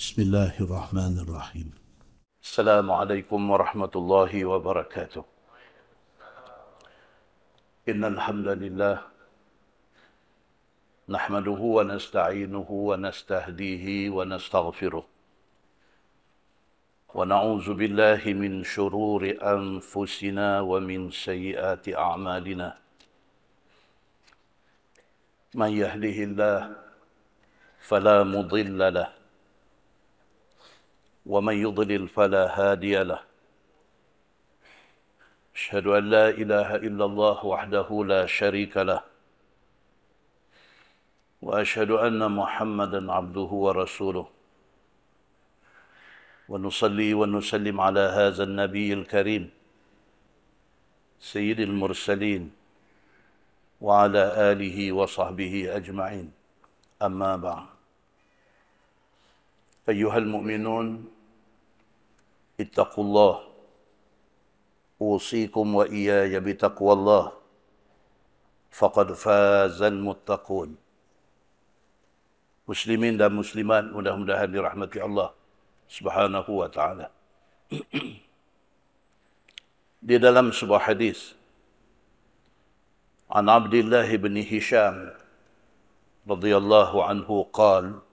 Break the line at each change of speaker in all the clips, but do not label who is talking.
Bismillahirrahmanirrahim. Assalamualaikum warahmatullahi wabarakatuh. Innal hamdalillah nahmaduhu wa nasta'inuhu wa nastahdihi wa nastaghfiruh. Wa na'udzu billahi min shururi anfusina wa min sayyiati a'malina. Man yahdihillah fala mudilla lahu ومن يضلل فلا هادي له أشهد أن لا إله إلا الله وحده لا شريك له وأشهد أن محمدا عبده ورسوله ونصلي ونسلم على هذا النبي الكريم سيد المرسلين وعلى آله وصحبه أجمعين أما بعد أيها المؤمنون اتقوا الله أوصيكم وإياي بتقوى الله فقد فاز المتقون. Muslimin dan muslimat mudah-mudahan dirahmati Allah Subhanahu wa taala. Di dalam sebuah hadis an Abdullah bin Hisham radhiyallahu anhu qala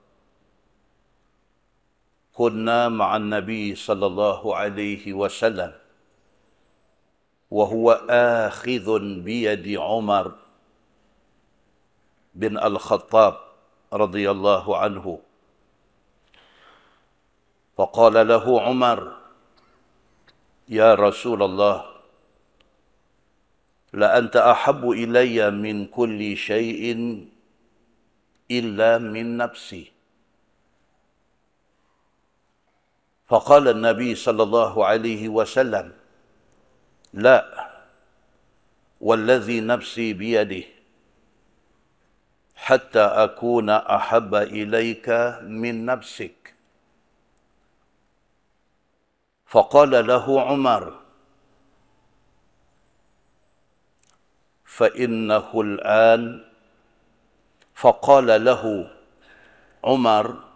كنا مع النبي صلى الله عليه وسلم وهو آخذ بيد عمر بن الخطاب رضي الله عنه فقال له عمر يا رسول الله لأنت أحب إلي من كل شيء إلا من نفسي. فقال النبي صلى الله عليه وسلم لا والذي نفسي بيده حتى أكون أحب إليك من نفسك. فقال له عمر فإنه الآن فقال له عمر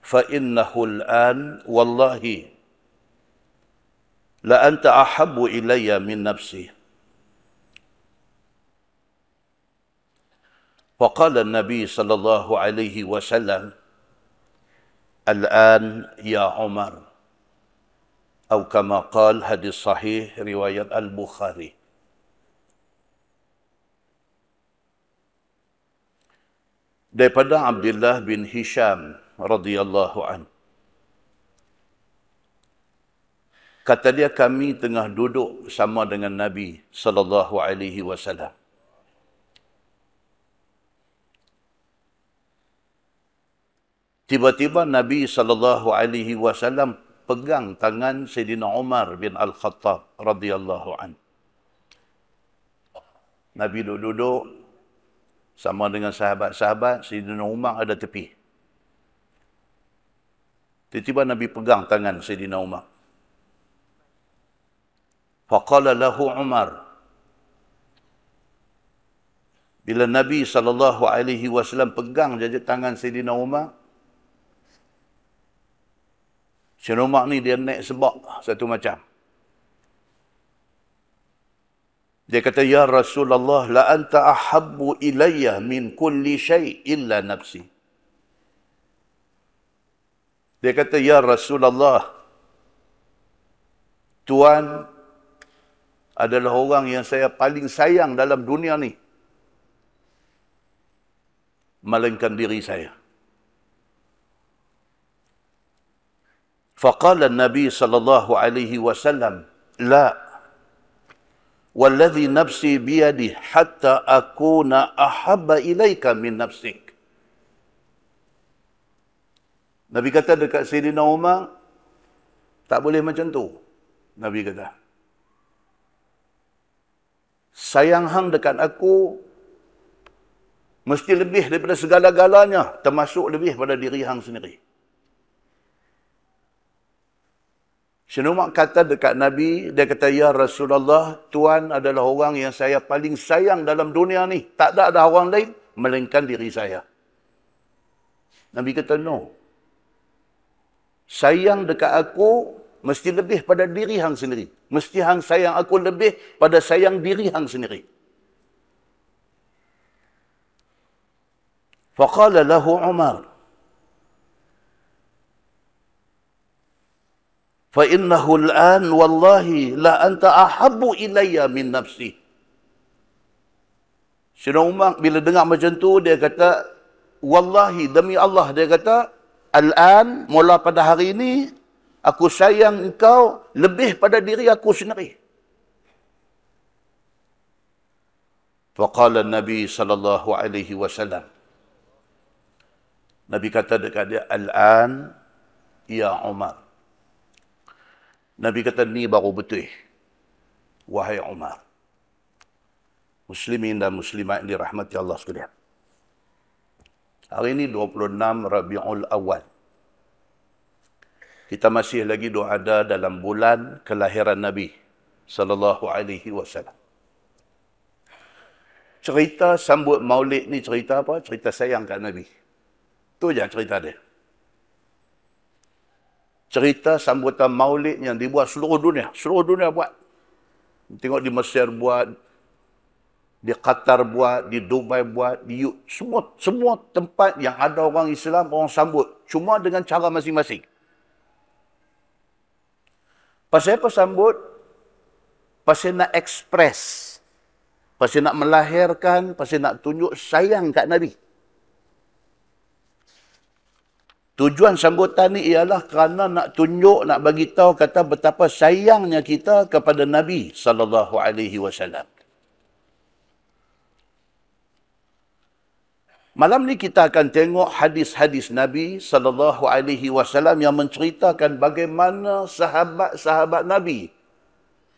فإنه الآن والله لأنت أحب إلي من نفسي. فقال النبي صلى الله عليه وسلم الآن يا عمر أو كما قال hadis sahih riwayat Al-Bukhari. Daripada Abdullah bin Hisham radhiyallahu an. Kata dia, kami tengah duduk sama dengan Nabi sallallahu alaihi wasallam. Tiba-tiba Nabi sallallahu alaihi wasallam pegang tangan Sayyidina Umar bin Al-Khattab radhiyallahu an. Nabi duduk sama dengan sahabat-sahabat, Sayyidina Umar ada tepi. Tiba-tiba Nabi pegang tangan Sayyidina Umar. Faqala lahu Umar. Bila Nabi SAW pegang saja tangan Sayyidina Umar, Sayyidina Umar ni dia naik sebab satu macam. Dia kata, Ya Rasulullah, la anta ahabbu ilayya min kulli syai' illa nafsi. Dia kata, Ya Rasulullah, Tuan adalah orang yang saya paling sayang dalam dunia ni, melainkan diri saya. Faqala Nabi sallallahu alaihi wasallam, La, walladhi nafsi biyadi hatta akuna ahabba ilaika min nafsik. Nabi kata dekat Sayyidina Umar, tak boleh macam tu. Nabi kata, sayang hang dekat aku mesti lebih daripada segala-galanya, termasuk lebih pada diri hang sendiri. Sayyidina Umar kata dekat Nabi, dia kata, Ya Rasulullah, Tuan adalah orang yang saya paling sayang dalam dunia ni. Tak ada orang lain, melainkan diri saya. Nabi kata, no. sayang dekat aku mesti lebih pada diri hang sendiri. Mesti hang sayang aku lebih pada sayang diri hang sendiri. Faqala lahu Umar, fa innahu al-an wallahi la anta ahabbu ilayya min nafsi. Sayyidina Umar bila dengar macam tu, dia kata, wallahi, demi Allah, dia kata, al-an, mula pada hari ini, aku sayang engkau lebih pada diri aku sendiri. Faqala Nabi sallallahu alaihi wasallam, Nabi kata dekat dia, al-an ya Umar. Nabi kata, ni baru betul, wahai Umar. Muslimin dan muslimat yang dirahmati Allah sekalian. Hari ini 26 Rabiul Awal. Kita masih lagi ada dalam bulan kelahiran Nabi sallallahu alaihi wasallam. Cerita sambut Maulid ni cerita apa? Cerita sayang kat Nabi. Tu je cerita dia. Cerita sambutan Maulid yang dibuat seluruh dunia. Seluruh dunia buat. Tengok di Mesir buat, di Qatar buat, di Dubai buat, di semua tempat yang ada orang Islam, orang sambut. Cuma dengan cara masing-masing. Pasal apa sambut? Pasal nak ekspres. Pasal nak melahirkan, pasal nak tunjuk sayang kat Nabi. Tujuan sambutan ni ialah kerana nak tunjuk, nak bagi tahu kata betapa sayangnya kita kepada Nabi sallallahu alaihi wasallam. Malam ni kita akan tengok hadis-hadis Nabi sallallahu alaihi wasallam yang menceritakan bagaimana sahabat-sahabat Nabi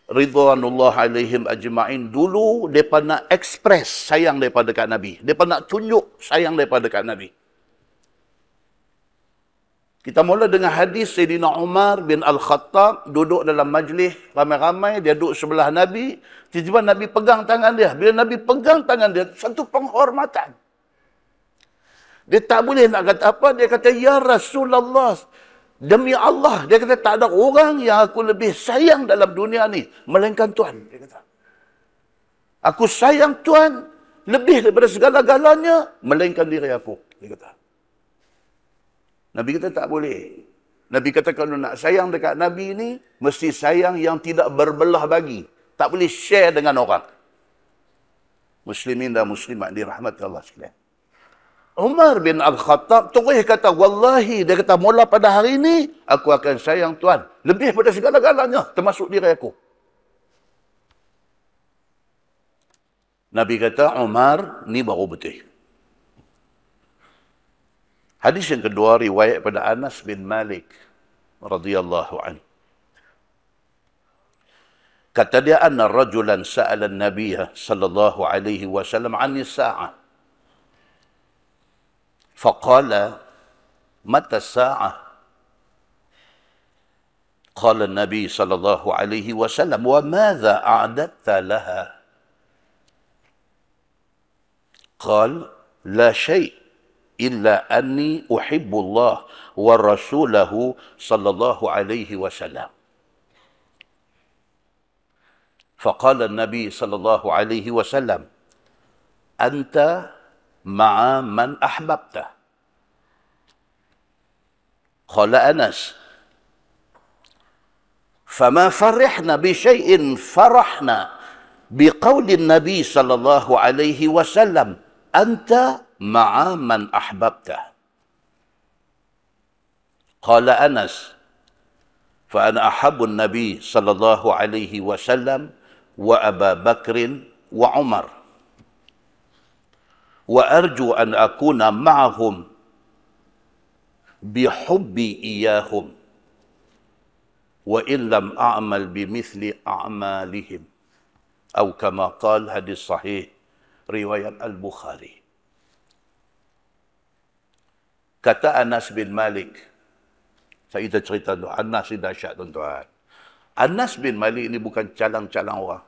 ridwanullah alaihim ajma'in dulu depa nak ekspres sayang daripada dekat Nabi. Depa nak tunjuk sayang daripada dekat Nabi. Kita mula dengan hadis Sayyidina Umar bin Al-Khattab duduk dalam majlis ramai-ramai, dia duduk sebelah Nabi, tiba-tiba Nabi pegang tangan dia. Bila Nabi pegang tangan dia, satu penghormatan. Dia tak boleh nak kata apa, dia kata, ya Rasulullah, demi Allah, dia kata tak ada orang yang aku lebih sayang dalam dunia ni melainkan Tuhan. Dia kata, aku sayang Tuhan lebih daripada segala-galanya melainkan diri aku. Dia kata. Nabi kata tak boleh. Nabi kata kalau nak sayang dekat Nabi ni, mesti sayang yang tidak berbelah bagi. Tak boleh share dengan orang. Muslimin dan muslimat dirahmati Allah sekalian. Umar bin Al-Khattab terus kata, wallahi, dia kata, mula pada hari ini, aku akan sayang Tuhan. Lebih pada segala-galanya, termasuk diri aku. Nabi kata, Umar, ni baru betul. Hadis yang kedua riwayat pada Anas bin Malik radhiyallahu anhu. Kata dia, anna rajulan sa'ala an-nabiy sallallahu alaihi wasallam 'an as-sa'ah. Faqala, mata as-sa'ah? Qala an-nabiy sallallahu alaihi wasallam, wa madza a'dadta laha? Qala, la syai' illa anni uhibbullah wa rasulahu sallallahu alaihi wasallam. Faqala an-nabi sallallahu alaihi wasallam, anta ma'a man ahbabta. Qala Anas, fama farihna bi syai'in farahna biqauli an-nabi sallallahu alaihi wasallam, anta ma'a man ahbabta. Qala Anas, fa ana ahabbu an-nabi sallallahu alaihi wasallam wa Abu Bakr wa Umar wa arju an akuna ma'ahum bihubbi iyahum wa in lam a'mal bimithli a'malihim, atau kama qala, hadis sahih riwayat Al-Bukhari. Kata Anas bin Malik, saya cerita tu, Anas ni dahsyat tuan-tuan. Anas bin Malik ni bukan calang-calang orang.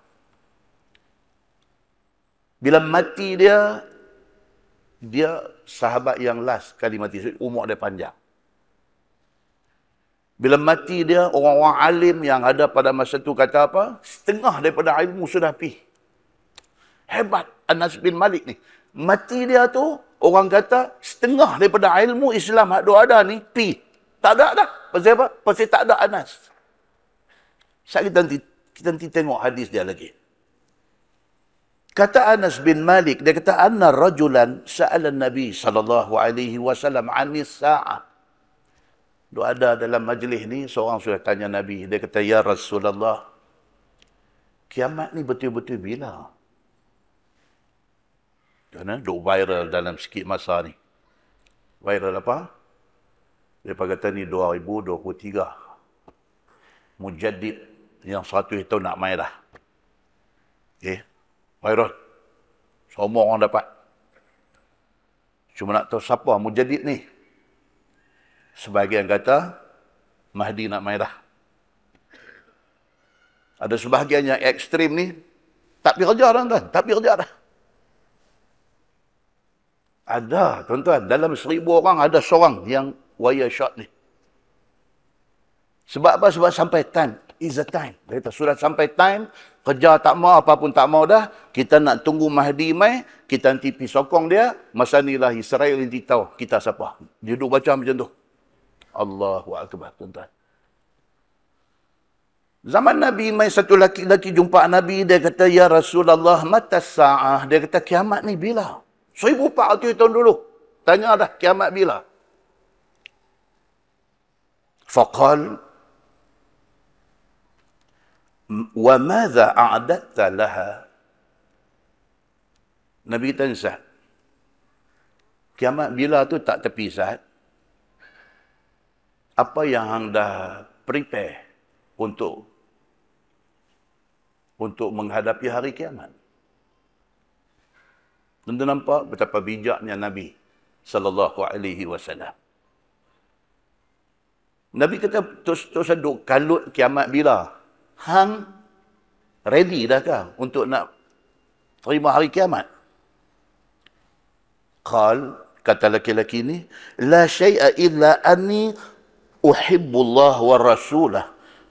Bila mati dia sahabat yang last kali mati, umur dia panjang. Bila mati dia, orang-orang alim yang ada pada masa itu kata apa? Setengah daripada ilmu sudah pi. Hebat Anas bin Malik ni. Mati dia tu, orang kata setengah daripada ilmu Islam yang ada ni pi. Tak ada dah. Pasal apa? Pasal tak ada Anas. Sekarang kita nanti tengok hadis dia lagi. Kata Anas bin Malik, dia kata anna rajulan sa'ala Nabi sallallahu alaihi wasallam 'anis sa'ah. Dia ada dalam majlis ni seorang sudah tanya Nabi, dia kata ya Rasulullah, kiamat ni betul-betul bila? Kerana duk viral dalam sikit masa ni. Viral apa? Dia kata ni 2023. Mujaddid yang 100 tahun nak main dah. Okey. Viral. Semua orang dapat. Cuma nak tahu siapa Mujaddid ni. Sebahagian kata, Mahdi nak main dah. Ada sebahagian yang ekstrim ni, tak pergi kerja dah, tuan. Tak pergi kerja dah. Ada, tuan-tuan. Dalam 1000 orang, ada seorang yang wire shot ni. Sebab apa? Sebab sampai time. Is a time. Dia kata, sudah sampai time, kerja tak mau, apa pun tak mau dah. Kita nak tunggu Mahdi mai, kita nanti pergi sokong dia. Masa ni lah Israel nanti tahu kita siapa. Dia duduk baca macam tu. Allahu Akbar, tuan-tuan. Zaman Nabi mai satu laki-laki jumpa Nabi, dia kata, ya Rasulullah, mata sa'ah. Dia kata, kiamat ni bila? 1400 tahun dulu. Tanya dah, kiamat bila? Faqal, wa madza a'adatta laha? Nabi tanya Sa'ad, kiamat bila tu tak tepi Sa'ad? Apa yang hang dah prepare untuk menghadapi hari kiamat? Anda nampak betapa bijaknya Nabi sallallahu alaihi wasallam. Nabi kata terus duk kalut kiamat bila? Hang ready dah kah untuk nak terima hari kiamat? Kata laki-laki ni, la syai'a illa anni uhibbullah wa rasulah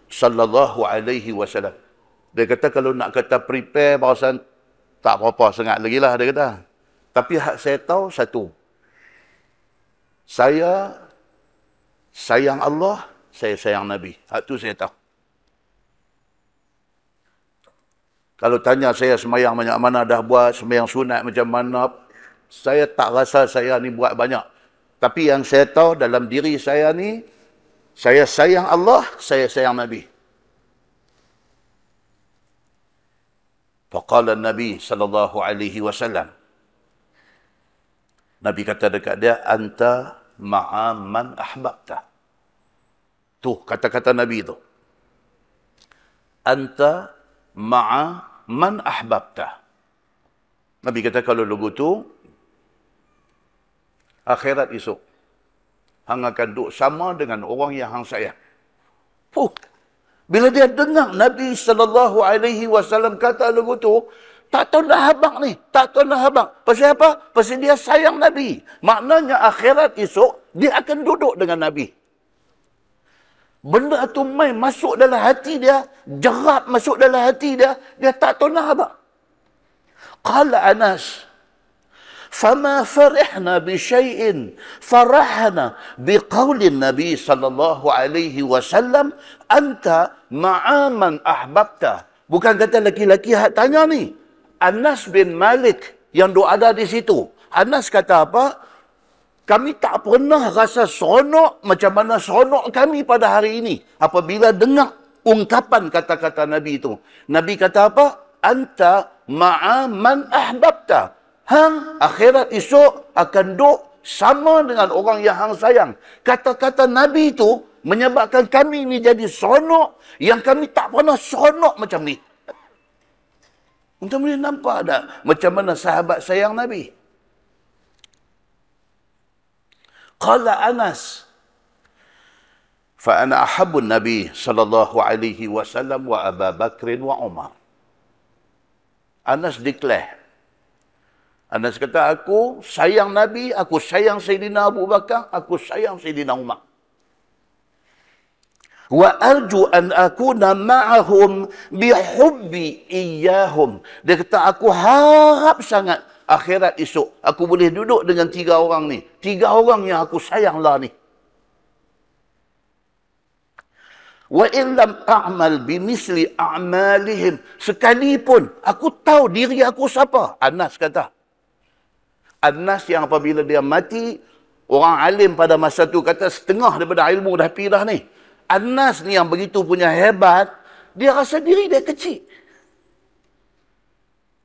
sallallahu alaihi wasallam. Dia kata kalau nak kata prepare bahasan tak apa-apa sangat lagi lah dia kata. Tapi hak saya tahu satu. Saya sayang Allah, saya sayang Nabi. Hak tu saya tahu. Kalau tanya saya sembahyang banyak mana dah buat, sembahyang sunat macam mana, saya tak rasa saya ni buat banyak. Tapi yang saya tahu dalam diri saya ni, saya sayang Allah, saya sayang Nabi. Faqala Nabi sallallahu alaihi wasallam. Nabi kata dekat dia, anta ma'a man ahbabta. Tu kata-kata Nabi tu. Anta ma'a man ahbabta. Nabi kata kalau lugu tu, akhirat esok, hang akan duduk sama dengan orang yang hang sayang. Bila dia dengar Nabi SAW kata lagu tu, tak tahu dah habang ni. Tak tahu dah habang. Pasal apa? Pasal dia sayang Nabi. Maknanya akhirat esok, dia akan duduk dengan Nabi. Benda tu main masuk dalam hati dia, jerat masuk dalam hati dia, dia tak tahu dah habang. Qala Anas, فما فرحنا بشيء فرحنا بقول النبي صلى الله عليه وسلم أنت مع من أحببت. Bukan kata laki-laki hak tanya ni. Anas bin Malik yang ada di situ. Anas kata apa? Kami tak pernah rasa seronok macam mana seronok kami pada hari ini apabila dengar ungkapan kata-kata Nabi itu. Nabi kata apa? Anta ma'a man ahbabta. Hang akhirat esok akan duduk sama dengan orang yang hang sayang. Kata-kata Nabi itu menyebabkan kami ni jadi seronok yang kami tak pernah seronok macam ni. Untuk boleh nampak tak macam mana sahabat sayang Nabi? Qala Anas, fa ana ahabbu Nabi sallallahu alaihi wasallam wa Abu Bakr wa Umar. Anas declare, Anas kata, aku sayang Nabi, aku sayang Sayyidina Abu Bakar, aku sayang Sayyidina Umar. Wa arju an akuna ma'ahum bihubbi iyyahum. Dia kata, aku harap sangat akhirat esok aku boleh duduk dengan 3 orang ni. 3 orang yang aku sayanglah ni. Wa in lam a'mal bimisli a'malihim. Sekalipun aku tahu diri aku siapa. Anas kata. Anas yang apabila dia mati, orang alim pada masa tu kata setengah daripada ilmu dah pergi dah ni. Anas ni yang begitu punya hebat, dia rasa diri dia kecil.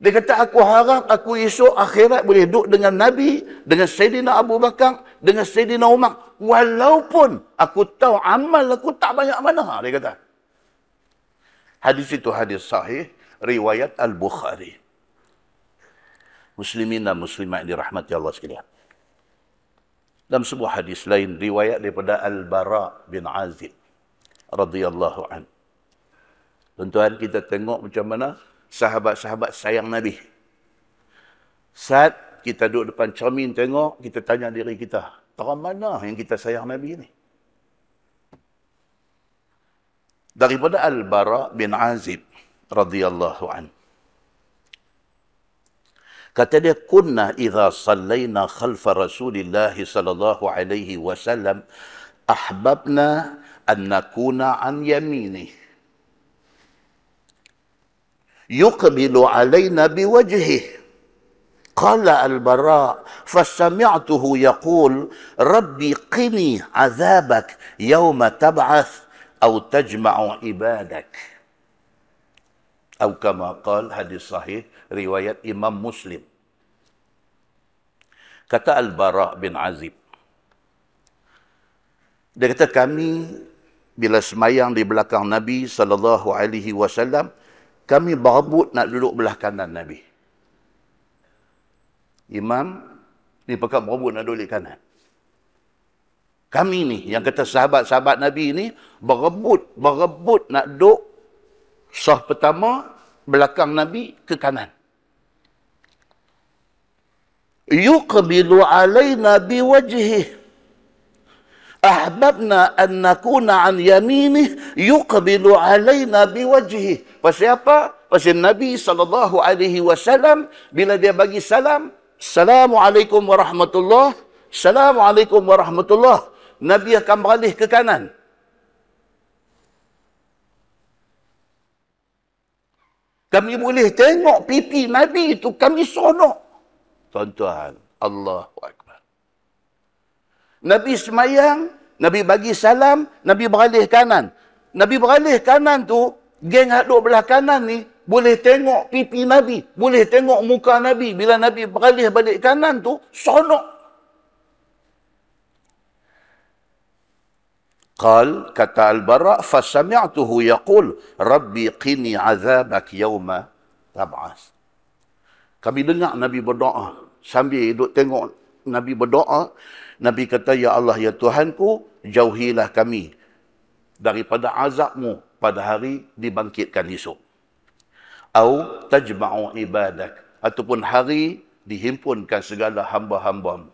Dia kata, aku harap aku esok akhirat boleh duduk dengan Nabi, dengan Sayyidina Abu Bakar, dengan Sayyidina Umar. Walaupun aku tahu amal aku tak banyak mana, dia kata. Hadis itu hadis sahih, riwayat Al-Bukhari. Muslimin dan muslimat yang dirahmati Allah sekalian. Dalam sebuah hadis lain, riwayat daripada Al-Bara bin Azib radhiyallahu an. Tuan-tuan, kita tengok macam mana sahabat-sahabat sayang Nabi. Saat kita duduk depan cermin tengok, kita tanya diri kita, orang mana yang kita sayang Nabi ni? Daripada Al-Bara bin Azib radhiyallahu an. Kata dia, kunna idza sallaina khalfa Rasulillah sallallahu alaihi wasallam ahbabna an nakuna an yaminih. Yuqbilu alaina biwajhihi. Qala al-Bara fasami'tuhu yaqul rabbi qini azabak yawma tab'ath aw tajma'u ibadak. Atau kama qala, hadis sahih riwayat Imam Muslim. Kata Al-Bara bin Azib, dia kata, kami bila semayang di belakang Nabi SAW, kami berebut nak duduk belah kanan Nabi. Imam ni pakat berebut nak duduk di kanan. Kami ni, yang kata sahabat-sahabat Nabi ni, berebut nak duduk saf pertama, belakang Nabi ke kanan. Yuqbilu alaina biwajhihi. Ahbabna an nakuna an yaminih yuqbilu alaina biwajhihi. Pasal apa? Pasal Nabi SAW bila dia bagi salam, Assalamualaikum warahmatullahi, Assalamualaikum warahmatullahi, Nabi akan beralih ke kanan. Kami boleh tengok pipi Nabi itu, kami seronok. Tuan-tuan, Allahu Akbar. Nabi semayang, Nabi bagi salam, Nabi beralih kanan. Nabi beralih kanan tu, geng yang duduk belah kanan ni, boleh tengok pipi Nabi, boleh tengok muka Nabi. Bila Nabi beralih balik kanan tu, seronok. Qal, kata Al-Bara, fasami'tuhu yaqul, Rabbi qini azabak yawma tab'as. Kami dengar Nabi berdoa. Sambil duduk tengok Nabi berdoa, Nabi kata, ya Allah, ya Tuhanku, jauhilah kami daripada azabmu pada hari dibangkitkan esok. Au tajma'u ibadak, ataupun hari dihimpunkan segala hamba-hambamu.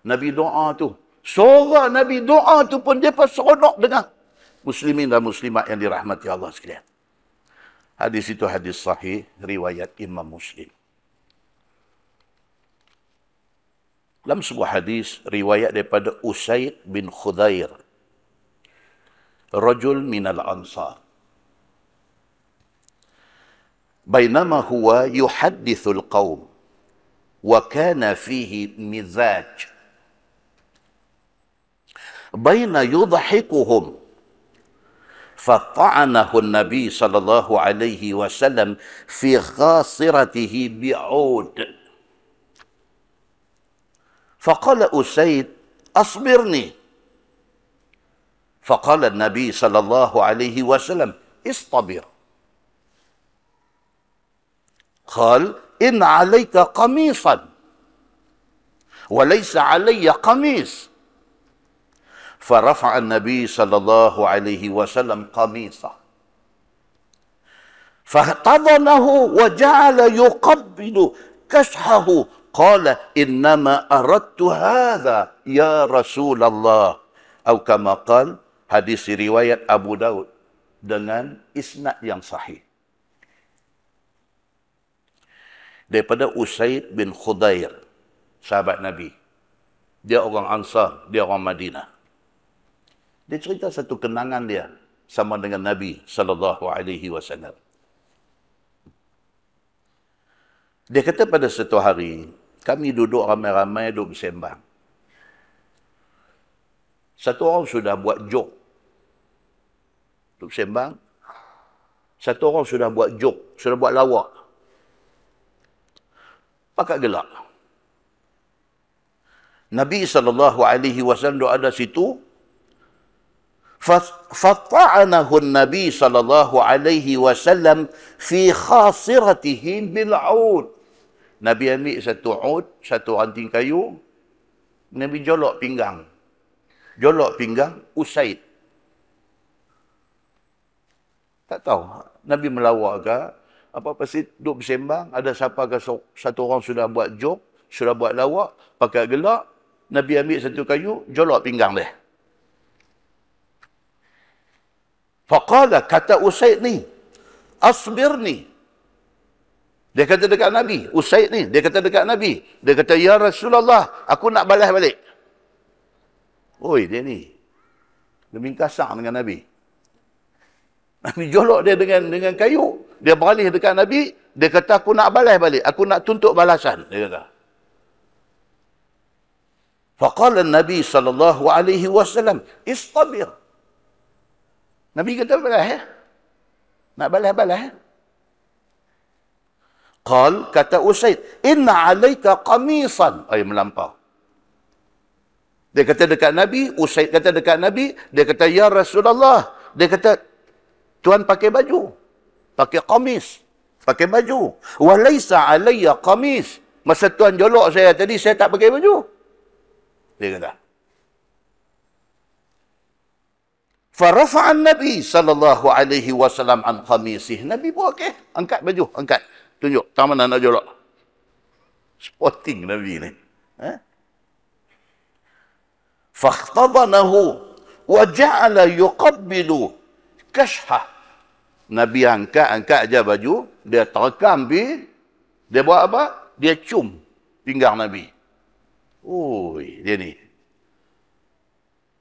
Nabi doa tu, suara Nabi doa tu pun dia pun seronok dengar. Muslimin dan muslimat yang dirahmati Allah sekalian. Hadis itu hadis sahih, riwayat Imam Muslim. Dalam sebuah hadis, riwayat daripada Usaid bin Khudair, rajul minal ansar. Bainama huwa yuhaddithul qawm, wa kana fihi mizaj. Baina yudhikuhum, fata'anahu Nabi sallallahu alaihi wasallam fi khasiratihi bi'ud. فقال أسيد أصبرني. فقال النبي صلى الله عليه وسلم اصطبر. قال إن عليك قميصا وليس علي قميص. فرفع النبي صلى الله عليه وسلم قميصه فاحتضنه وجعل يقبل كشحه. قال إنما أردت هذا يا رسول الله. أو كما قال, Hadis riwayat Abu Daud dengan isnad yang sahih. Daripada Usaid bin Khudair, sahabat Nabi. Dia orang Ansar, dia orang Madinah. Dia cerita satu kenangan dia sama dengan Nabi SAW. Dia kata pada satu hari, kami duduk ramai-ramai, duduk bersembang. Satu orang sudah buat joke. Duduk bersembang. Satu orang sudah buat joke, sudah buat lawak. Pakat gelak. Nabi SAW duduk ada situ. Fatta'anahu Nabi SAW fi khasiratihi bil'ud. Nabi ambil satu ud, satu ranting kayu. Nabi jolok pinggang. Jolok pinggang Usaid. Tak tahu. Nabi melawak ke? Apa pasti duduk bersembang. Ada siapa ke satu orang sudah buat joke, sudah buat lawak, pakai gelak. Nabi ambil satu kayu, jolok pinggang dia. Faqala, kata Usaid ni, asbirni. Dia kata dekat Nabi, Usaid ni, dia kata dekat Nabi. Dia kata, ya Rasulullah, aku nak balas balik. Oi, dia ni. Dia kasar dengan Nabi. Nabi jolok dia dengan kayu. Dia beralih dekat Nabi. Dia kata, aku nak balas balik. Aku nak tuntut balasan. Dia kata. Faqala Nabi SAW, istabir. Nabi kata, balas ya. Nak balas-balas ya. Qal, kata Usaid, inna alaika qamisan. Ay, melampau. Dia kata dekat Nabi, Usaid kata dekat Nabi, dia kata, ya Rasulullah. Dia kata, Tuan pakai baju. Pakai qamis. Pakai baju. Walaysa alayya qamis. Masa Tuan jolok saya tadi, saya tak pakai baju. Dia kata. Farafa'an Nabi SAW an qamisih. Nabi pun okey. Angkat baju, angkat. Tunjuk, tangan mana nak jolok. Sporting Nabi ni. Fakhtadanahu wa ja'ala yuqabbilu kashha. Nabi angkat aja baju, dia terekam dia buat apa? Dia cium pinggang Nabi. Oi, dia ni.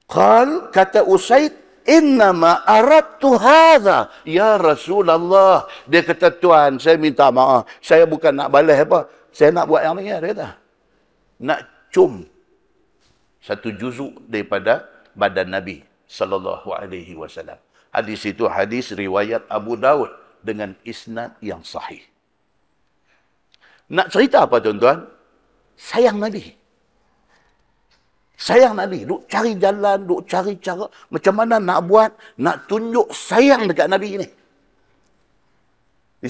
Qal, kata Usaid, innama aradtu hadha ya Rasulullah. Dia kata, Tuan, saya minta maaf. Saya bukan nak balas apa. Saya nak buat yang ni, dia kata. Nak cium satu juzuk daripada badan Nabi SAW. Hadis itu hadis riwayat Abu Daud dengan isnad yang sahih. Nak cerita apa, tuan-tuan? Sayang Nabi. Sayang Nabi. Duk cari jalan, duk cari cara. Macam mana nak buat, nak tunjuk sayang dekat Nabi ini.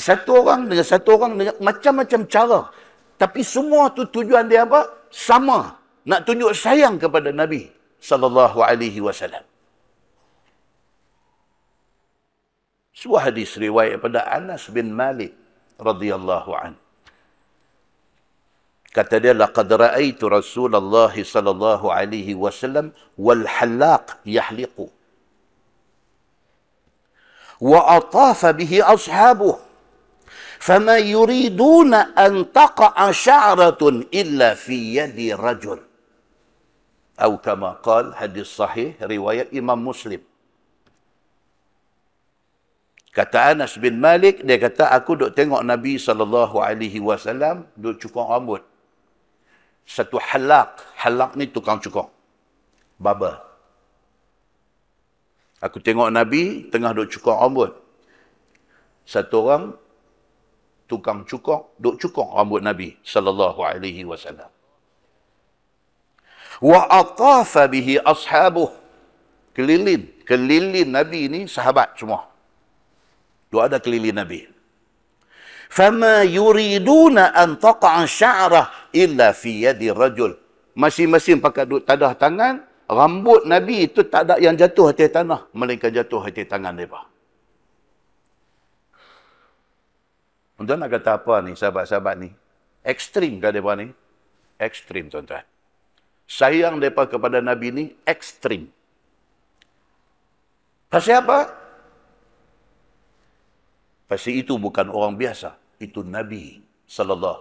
Satu orang dengan macam-macam cara. Tapi semua tu tujuan dia apa? Sama. Nak tunjuk sayang kepada Nabi SAW. Sebuah hadis riwayat pada Anas bin Malik radhiyallahu an. Kata dia, laqad ra'aitu Rasulullah sallallahu alaihi wasallam wal halaq yahliqu wa atafa bihi ashabuhu fama yuriduna an taqa'a sya'ratun illa fi yadi rajul. Atau kama qala, hadis sahih riwayat Imam Muslim. Kata Anas bin Malik, dia kata, aku duk tengok Nabi SAW duk cukur rambut. Satu halak. Halak ni tukang cukur. Barber. Aku tengok Nabi tengah duk cukur rambut. Satu orang tukang cukur, duk cukur rambut Nabi SAW. Wa atafa bihi ashabuh. Keliling Nabi ni sahabat semua. Dua ada keliling Nabi. Fama yuriduna an taqa'a sya'rah illa fi yadi rajul. Masing-masing pakai duk tadah tangan, rambut Nabi itu tak ada yang jatuh atas tanah, melainkan jatuh atas tangan mereka. Tuan-tuan nak kata apa ni sahabat-sahabat ni? Ekstrim ke mereka ni? Ekstrim, tuan-tuan. Sayang mereka kepada Nabi ni ekstrim. Pasal apa? Pasal itu bukan orang biasa. Itu Nabi SAW.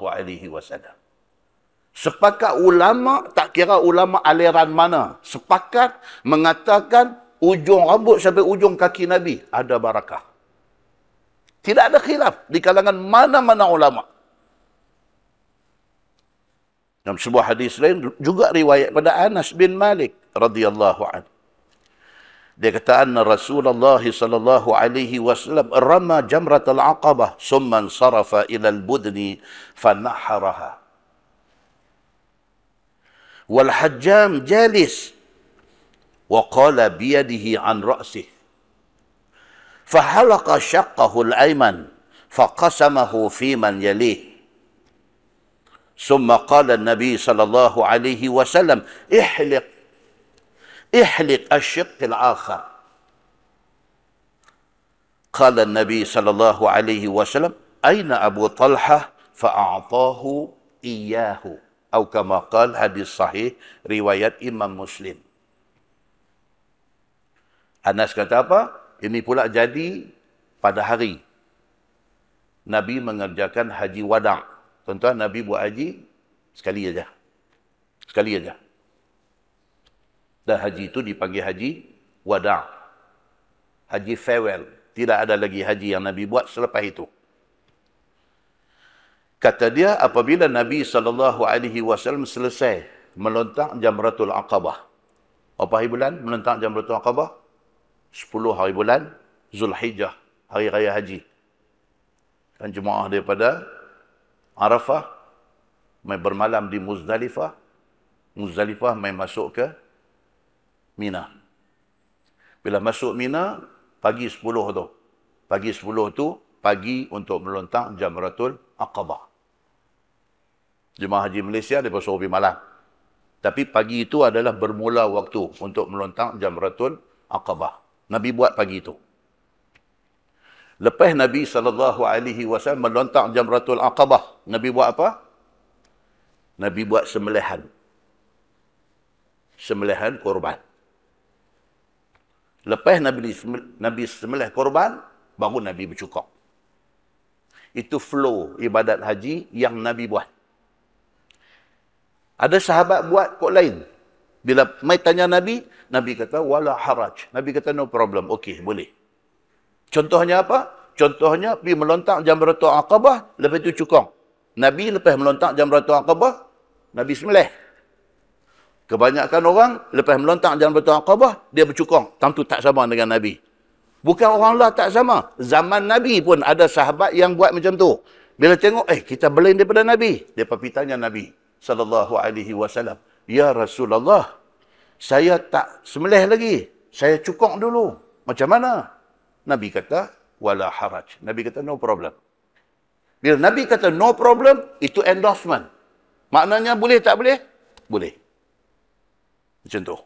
Sepakat ulama, tak kira ulama aliran mana, sepakat mengatakan ujung rambut sampai ujung kaki Nabi ada barakah. Tidak ada khilaf di kalangan mana-mana ulama. Dalam sebuah hadis lain juga riwayat pada Anas bin Malik radhiyallahu anhu. Dia kata anna Rasulullah sallallahu alaihi wasallam rama jamratul aqabah summa sarafa ila al-budni fanaharaha. Wal hajjam jalis wa qala bi yadihi an ra'sihi fahalaqa shaqqahu al-ayman faqasamahu fi man yalih. ثم قال النبي صلى الله عليه وسلم احلق الشق الآخر. قال النبي صلى الله عليه وسلم أين أبو طلحة فأعطاه إياه أو كما قال hadis sahih riwayat Imam Muslim. Anas kata apa? Ini pula jadi pada hari Nabi mengerjakan haji wada'. Tuan-tuan, Nabi buat haji sekali aja. Sekali aja. Dan haji itu dipanggil haji wada'. Haji farewell. Tidak ada lagi haji yang Nabi buat selepas itu. Kata dia, apabila Nabi SAW selesai melontak Jamratul Aqabah. Apa hari bulan melontak Jamratul Aqabah? 10 hari bulan Zulhijjah, hari raya haji. Dan jemaah daripada Arafah mai bermalam di Muzdalifah. Muzdalifah mai masuk ke Mina. Bila masuk Mina, pagi 10 tu. Pagi 10 tu, pagi untuk melontak Jamratul Aqabah. Jemaah haji Malaysia, mereka suruh pergi malam. Tapi pagi itu adalah bermula waktu untuk melontak Jamratul Aqabah. Nabi buat pagi itu. Lepas Nabi SAW melontak Jamratul Aqabah, Nabi buat apa? Nabi buat sembelihan. Sembelihan korban. Lepas Nabi sembelih korban, baru Nabi bercukok. Itu flow ibadat haji yang Nabi buat. Ada sahabat buat kok lain. Bila mai tanya Nabi, Nabi kata, wala haraj. Nabi kata, no problem. Okey, boleh. Contohnya apa? Contohnya, pergi melontak Jamratul Aqabah, lepas itu cukong. Nabi lepas melontak Jamratul Aqabah, Nabi sembelih. Kebanyakan orang, lepas melontak Jamratul Aqabah, dia bercukong. Tentu tak sama dengan Nabi. Bukan orang lah tak sama. Zaman Nabi pun ada sahabat yang buat macam tu. Bila tengok, kita berlain daripada Nabi. Dia pergi tanya Nabi SAW. Ya Rasulullah, saya tak sembelih lagi. Saya cukong dulu. Macam mana? Nabi kata, wala haraj. Nabi kata, no problem. Bila Nabi kata, no problem, itu endorsement. Maknanya boleh tak boleh? Boleh. Macam tu.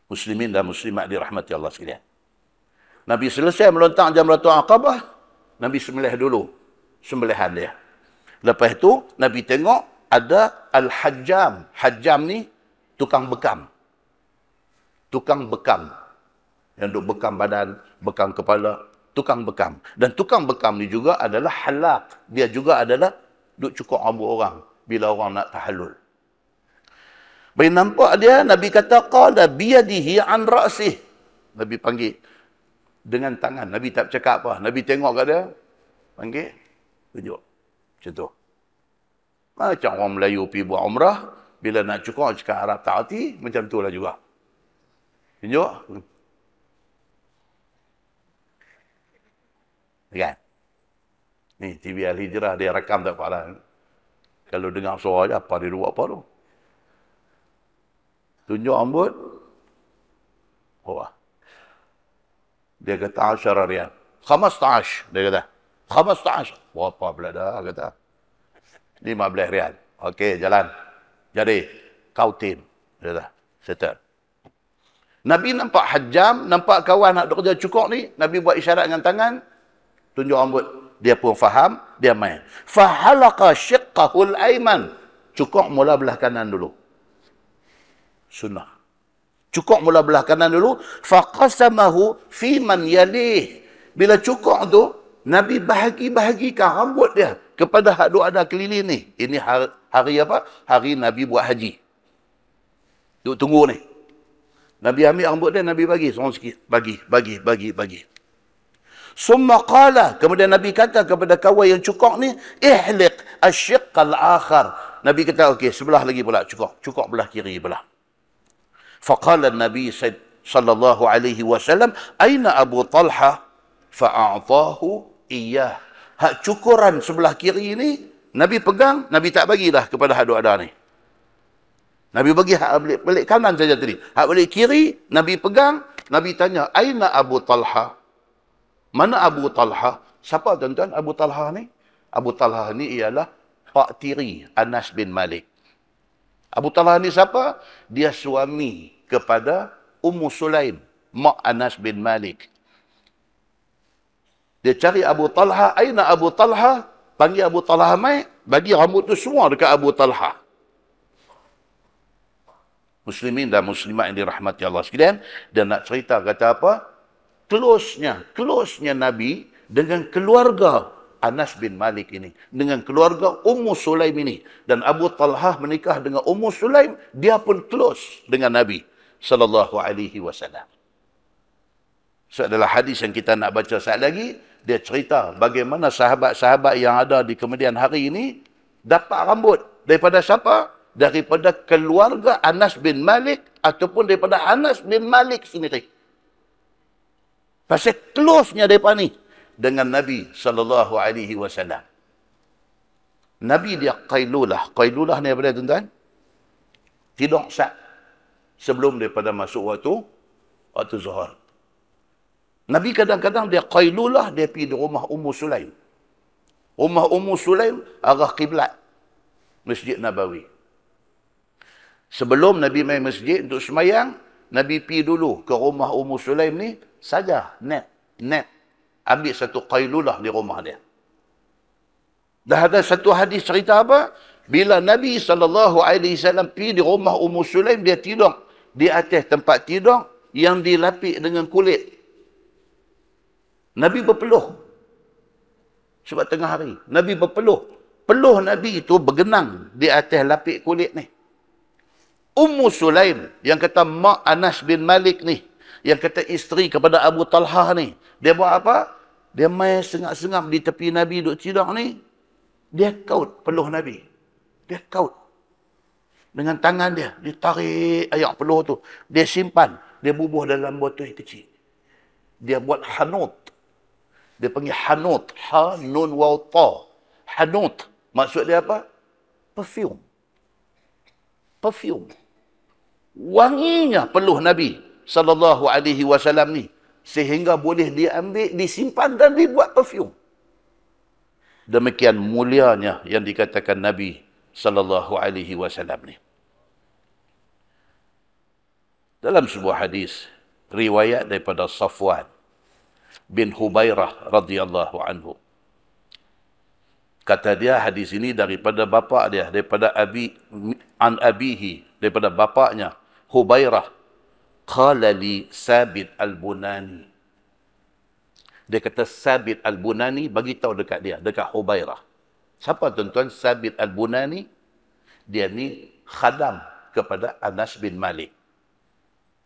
Muslimin dan muslimat dirahmati Allah sekalian. Nabi selesai melontak Jamratul Aqabah, Nabi sembelih dulu. Sembelihan dia. Lepas itu, Nabi tengok ada Al-Hajjam. Hajjam ni tukang bekam. Tukang bekam. Yang duk bekam badan, bekam kepala, tukang bekam. Dan tukang bekam ni juga adalah halak. Dia juga adalah duk cukur rambut orang bila orang nak tahallul. Bila nampak dia, Nabi kata, qala biyadihi an ra'sih. Nabi panggil dengan tangan. Nabi tak cakap apa. Nabi tengok kat dia, panggil, tunjuk. Macam tu. Macam orang Melayu pergi buat umrah, bila nak cukur, cakap Arab tak hati, macam tu lah juga. Tunjuk. Kan? Ni TV Al-Hijrah, dia rakam tak apa. Kalau dengar suara je, apa dia buat apa tu? Tunjuk rambut. Dia kata 10 riyal. 15. Dia kata. 15. Berapa pula dah? Kata. 15 riyal. Okey, jalan. Jadi, kau tim. Dia kata. Settle. Nabi nampak Hajjam, nampak kawan nak kerja cukur ni. Nabi buat isyarat dengan tangan. Tunjuk rambut. Dia pun faham. Dia main. Fahalaqa syiqqahul ayman. Cukur mula belah kanan dulu. Sunnah. Cukok mula belah kanan dulu. Faqasamahu fi man yalih. Bila cukok tu, Nabi bahagi-bahagikan rambut dia kepada hak duk ada keliling ni. Ini hari apa? Hari Nabi buat haji. Duk tunggu ni. Nabi ambil rambut dia, Nabi bagi. Seorang sikit. Bagi. Summa qala. Kemudian Nabi kata kepada kawan yang cukok ni, ihliq asyiqqal akhar. Nabi kata, okey, sebelah lagi pula cukok. Cukok belah kiri belah. Faqala Nabi sallallahu alaihi wasallam, aina Abu Talha? Fa'a'tahu iyah. Hak cukuran sebelah kiri ni, Nabi pegang, Nabi tak bagilah kepada hak duk ada ni. Nabi bagi hak balik kanan saja tadi. Hak balik kiri, Nabi pegang, Nabi tanya, aina Abu Talha? Mana Abu Talha? Siapa tuan-tuan Abu Talha ni? Abu Talha ni ialah pak tiri Anas bin Malik. Abu Talha ni siapa? Dia suami kepada Ummu Sulaim, mak Anas bin Malik. Dia cari Abu Talha. Aina Abu Talha? Panggil Abu Talha mai, bagi rambut tu semua dekat Abu Talha. Muslimin dan muslimat yang dirahmati Allah sekalian. Dan nak cerita kata apa? Close-nya Nabi dengan keluarga Anas bin Malik ini. Dengan keluarga Ummu Sulaim ini. Dan Abu Talha menikah dengan Ummu Sulaim. Dia pun close dengan Nabi sallallahu alaihi wasallam. So adalah hadis yang kita nak baca saat lagi. Dia cerita bagaimana sahabat-sahabat yang ada di kemudian hari ini dapat rambut. Daripada siapa? Daripada keluarga Anas bin Malik ataupun daripada Anas bin Malik sendiri. Pasal close-nya mereka ni dengan Nabi sallallahu alaihi wasallam. Nabi dia qailulah. Qailulah ni apa dia tuan-tuan? Tidur sat sebelum daripada masuk waktu zuhur. Nabi kadang-kadang dia qailulah, dia pergi di rumah Ummu Sulaim. Rumah Ummu Sulaim arah kiblat Masjid Nabawi. Sebelum Nabi main masjid untuk semayang, Nabi pergi dulu ke rumah Ummu Sulaim ni saja, nap. Ambil satu qailulah di rumah dia. Dah ada satu hadis cerita apa? Bila Nabi SAW pergi di rumah Ummu Sulaim, dia tidur di atas tempat tidur yang dilapik dengan kulit. Nabi berpeluh. Sebab tengah hari. Nabi berpeluh. Peluh Nabi itu bergenang di atas lapik kulit ni. Ummu Sulaim yang kata mak Anas bin Malik ni. Yang kata isteri kepada Abu Talha ni. Dia buat apa? Dia main sengap-sengap di tepi Nabi duduk tidur ni. Dia kaut peluh Nabi. Dia kaut. Dengan tangan dia. Dia tarik air peluh tu. Dia simpan. Dia bubuh dalam botol kecil. Dia buat hanut. Dia panggil hanut. Ha, nun, waw, ta. Hanut. Maksud dia apa? Perfume. Wanginya peluh Nabi sallallahu alaihi wasallam ni. Sehingga boleh diambil, disimpan dan dibuat perfume. Demikian mulianya yang dikatakan Nabi sallallahu alaihi wasallam ni. Dalam sebuah hadis, riwayat daripada Safwan bin Hubairah radhiyallahu anhu. Kata dia hadis ini daripada bapa dia, daripada abihi, daripada bapaknya Hubairah. Qala li Sabit al-Bunani. Dia kata Sabit al-Bunani bagi tahu dekat dia, dekat Hubairah. Siapa tuan-tuan Sabit al-Bunani? Dia ni khadam kepada Anas bin Malik.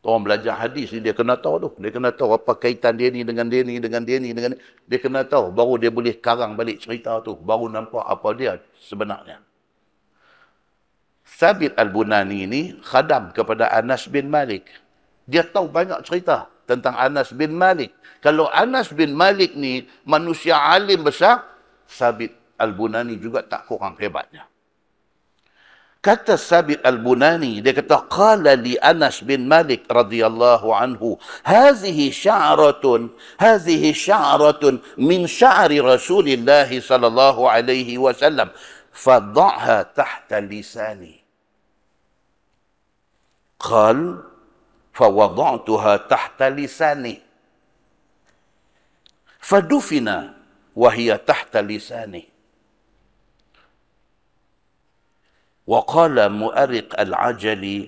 Orang belajar hadis ni dia kena tahu tu. Dia kena tahu apa kaitan dia ni dengan dia ni, dengan dia ni, dengan dia kena tahu. Baru dia boleh karang balik cerita tu. Baru nampak apa dia sebenarnya. Sabit al-Bunani ni khadam kepada Anas bin Malik. Dia tahu banyak cerita tentang Anas bin Malik. Kalau Anas bin Malik ni manusia alim besar, Sabit al-Bunani juga tak kurang hebatnya. Kata Sabit al-Bunani, dia kata, qala li Anas bin Malik radhiyallahu anhu, hazihi sya'ratun min sya'ri Rasulillah sallallahu alaihi wasallam, fadha'ha tahta lisani. Qal, fawada'tuha tahta lisani. Fadufina, wahia tahta lisani. وقال مؤرق العجلي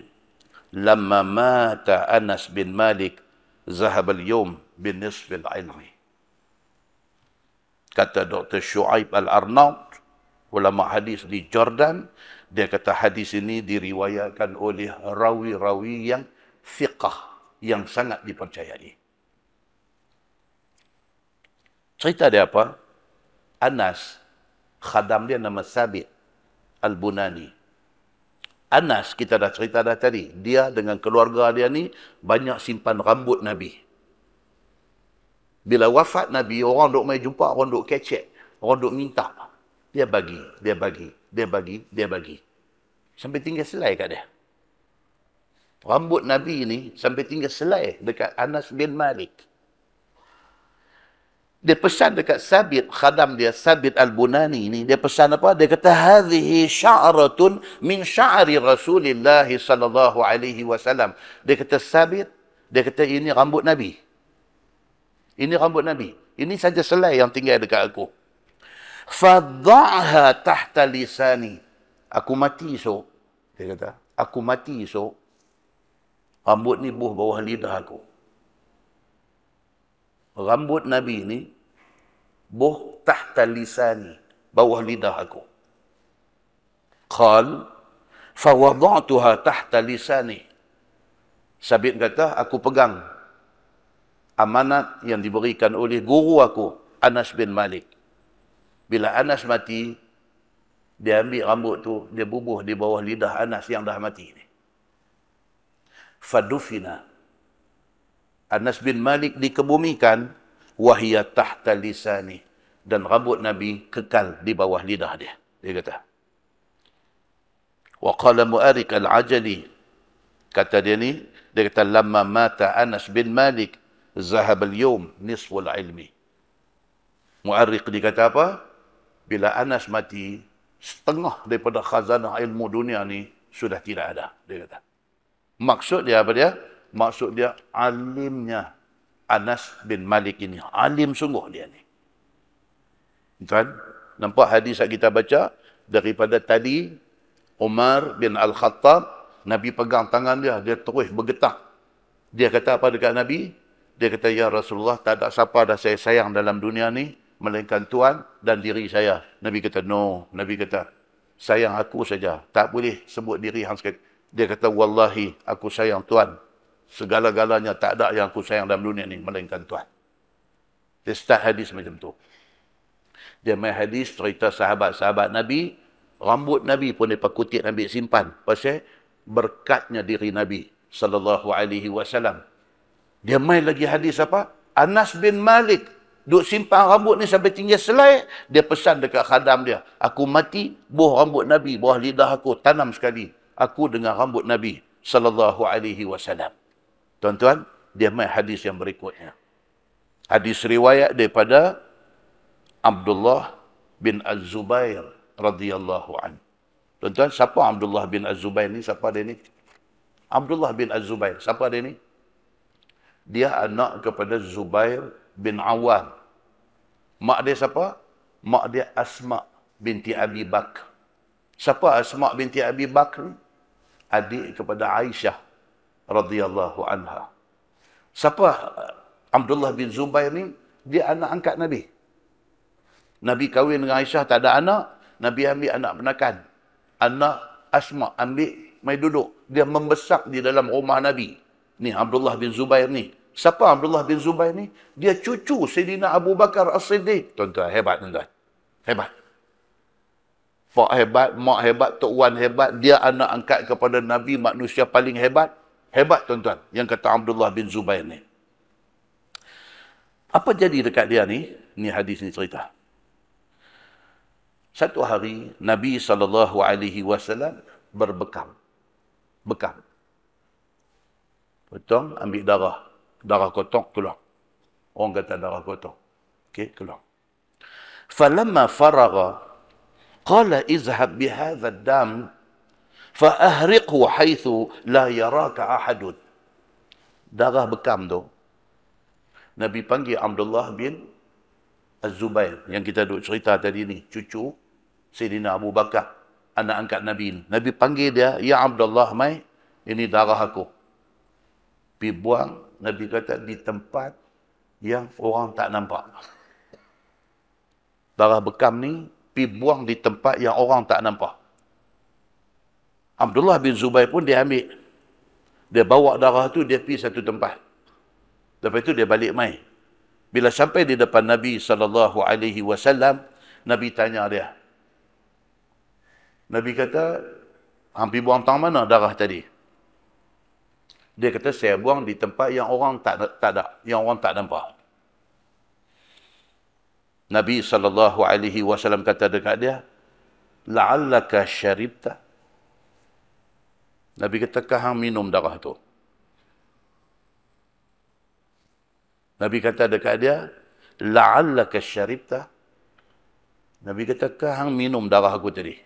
lamma mata Anas bin Malik zahab al-yawm bin nisf al-ilmi. Kata Dr. Shu'aib Al-Arnaut, ulama hadis di Jordan, dia kata hadis ini diriwayatkan oleh rawi-rawi yang fiqh, yang sangat dipercayai. Cerita dia apa? Anas, khadam dia nama Sabit Al-Bunani. Anas, kita dah cerita dah tadi, dia dengan keluarga dia ni banyak simpan rambut Nabi. Bila wafat Nabi, orang duk mai jumpa, orang duk kecek, orang duk minta. Dia bagi, dia bagi, dia bagi, dia bagi. Sampai tinggal selai kat dia. Rambut Nabi ni sampai tinggal selai dekat Anas bin Malik. Dia pesan dekat Sabit, khadam dia, Sabit Al-Bunani ni, dia pesan apa? Dia kata, hadhihi sya'ratun min sya'ri Rasulillah sallallahu alaihi wasallam. Dia kata, Sabit, dia kata, ini rambut Nabi. Ini rambut Nabi. Ini saja selai yang tinggal dekat aku. Fadha'ha tahta lisani. Aku mati esok. Dia kata, aku mati esok. Rambut ni buh bawah lidah aku. Rambut Nabi ni buh tahta lisani, bawah lidah aku. Qal fawada'tuha tahta lisani. Sabit kata, aku pegang amanat yang diberikan oleh guru aku, Anas bin Malik. Bila Anas mati, dia ambil rambut tu, dia bubuh di bawah lidah Anas yang dah mati ni. Fadufina. Anas bin Malik dikebumikan, wahia tahta lisani. Dan rambut Nabi kekal di bawah lidah dia. Dia kata. Wa qala Mu'arik al-Ajali. Kata dia ni, dia kata, lamma mata Anas bin Malik, zahab al-yawm nisful ilmi. Mu'arik dia kata apa? Bila Anas mati, setengah daripada khazanah ilmu dunia ni sudah tidak ada. Dia kata. Maksud dia apa dia? Maksud dia alimnya Anas bin Malik ini. Alim sungguh dia ni. Tuan, nampak hadis yang kita baca daripada tadi, Umar bin Al-Khattab, Nabi pegang tangan dia, dia terus bergetar. Dia kata apa dekat Nabi? Dia kata, ya Rasulullah, tak ada siapa dah saya sayang dalam dunia ni, melainkan Tuhan dan diri saya. Nabi kata, no. Nabi kata, sayang aku saja. Tak boleh sebut diri hang sekali. Dia kata, wallahi, aku sayang Tuhan. Segala-galanya tak ada yang aku sayang dalam dunia ni, melainkan Tuhan. Dia start hadis macam tu. Dia main hadis cerita sahabat-sahabat Nabi, rambut Nabi pun dia kutip Nabi simpan. Pasal berkatnya diri Nabi sallallahu alaihi wasallam. Dia main lagi hadis apa? Anas bin Malik duk simpan rambut ni sampai tinggal selai. Dia pesan dekat khadam dia, aku mati, buh rambut Nabi, bawah lidah aku, tanam sekali. Aku dengan rambut Nabi sallallahu alaihi wasallam. Tuan-tuan, dia main hadis yang berikutnya. Hadis riwayat daripada Abdullah bin Az-Zubair radhiyallahu an. Tuan-tuan, siapa Abdullah bin Az-Zubair ni? Siapa dia ni? Abdullah bin Az-Zubair. Siapa dia ni? Dia anak kepada Zubair bin Awam. Mak dia siapa? Mak dia Asma binti Abi Bakr. Siapa Asma binti Abi Bakr? Adik kepada Aisyah radhiyallahu anha. Siapa Abdullah bin Zubair ni? Dia anak angkat Nabi. Nabi kahwin dengan Aisyah, tak ada anak. Nabi ambil anak penakan. Anak Asma ambil, mai duduk. Dia membesar di dalam rumah Nabi. Ni Abdullah bin Zubair ni. Siapa Abdullah bin Zubair ni? Dia cucu Sayyidina Abu Bakar As-Siddiq. Tuan-tuan, hebat tuan-tuan. Hebat. Pak hebat, mak hebat, Tok Wan hebat. Dia anak angkat kepada Nabi, manusia paling hebat. Hebat tuan-tuan. Yang kata Abdullah bin Zubair ni. Apa jadi dekat dia ni? Ni hadis ni cerita. Satu hari, Nabi SAW berbekam. Bekam. Potong, ambil darah. Darah kotor, keluar. Orang kata darah kotor. Okey, keluar. Falamma faragha, qala izhab bihadha ad-dam, fa'ahriqhu haythu la yaraka ahadun. Darah bekam tu, Nabi panggil Abdullah bin Az-Zubair, yang kita duk cerita tadi ni, cucu Sayyidina Abu Bakar, anak angkat Nabi. Nabi panggil dia, ya Abdullah, mai Ini darah aku. Pi buang, Nabi kata, di tempat yang orang tak nampak. Darah bekam ni, pi buang di tempat yang orang tak nampak. Abdullah bin Zubair pun dia ambil. Dia bawa darah tu, dia pergi satu tempat. Lepas itu dia balik mai. Bila sampai di depan Nabi SAW, Nabi tanya dia. Nabi kata, hampir buang tang mana darah tadi? Dia kata, saya buang di tempat yang orang tak ada, yang orang tak nampak. Nabi SAW kata dekat dia, la'allaka syaribta. Nabi kata, hang minum darah tu. Nabi kata dekat dia, la'allaka syaribta. Nabi kata, hang minum darah aku tadi?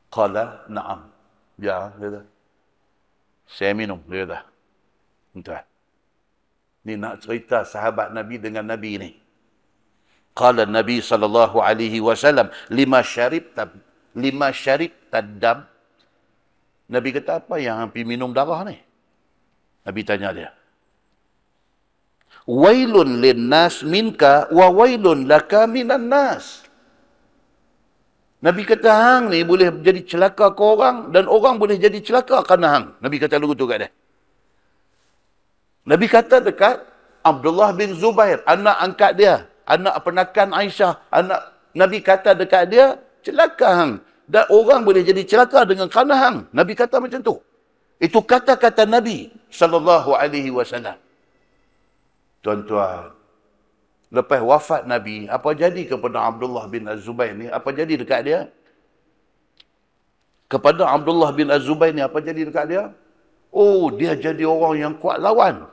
Qala, na'am. Ya, dia kata. Saya minum, dia kata. Entah. Ni nak cerita sahabat Nabi dengan Nabi ni. Qala Nabi SAW, lima syaribta dam. Nabi kata, apa yang hampir minum darah ni? Nabi tanya dia. Wailun linnas minka wa wailun laka minan nas. Nabi kata, hang ni boleh jadi celaka ke orang dan orang boleh jadi celaka kerana hang. Nabi kata begitu kat dia. Nabi kata dekat Abdullah bin Zubair, anak angkat dia, anak penakan Aisyah, Nabi kata dekat dia, celaka hang. Dan orang boleh jadi celaka dengan kerana hang. Nabi kata macam tu. Itu kata-kata Nabi SAW. Tuan-tuan, lepas wafat Nabi, apa jadi kepada Abdullah bin Az-Zubair ni? Apa jadi dekat dia? Kepada Abdullah bin Az-Zubair ni, apa jadi dekat dia? Oh, dia jadi orang yang kuat lawan.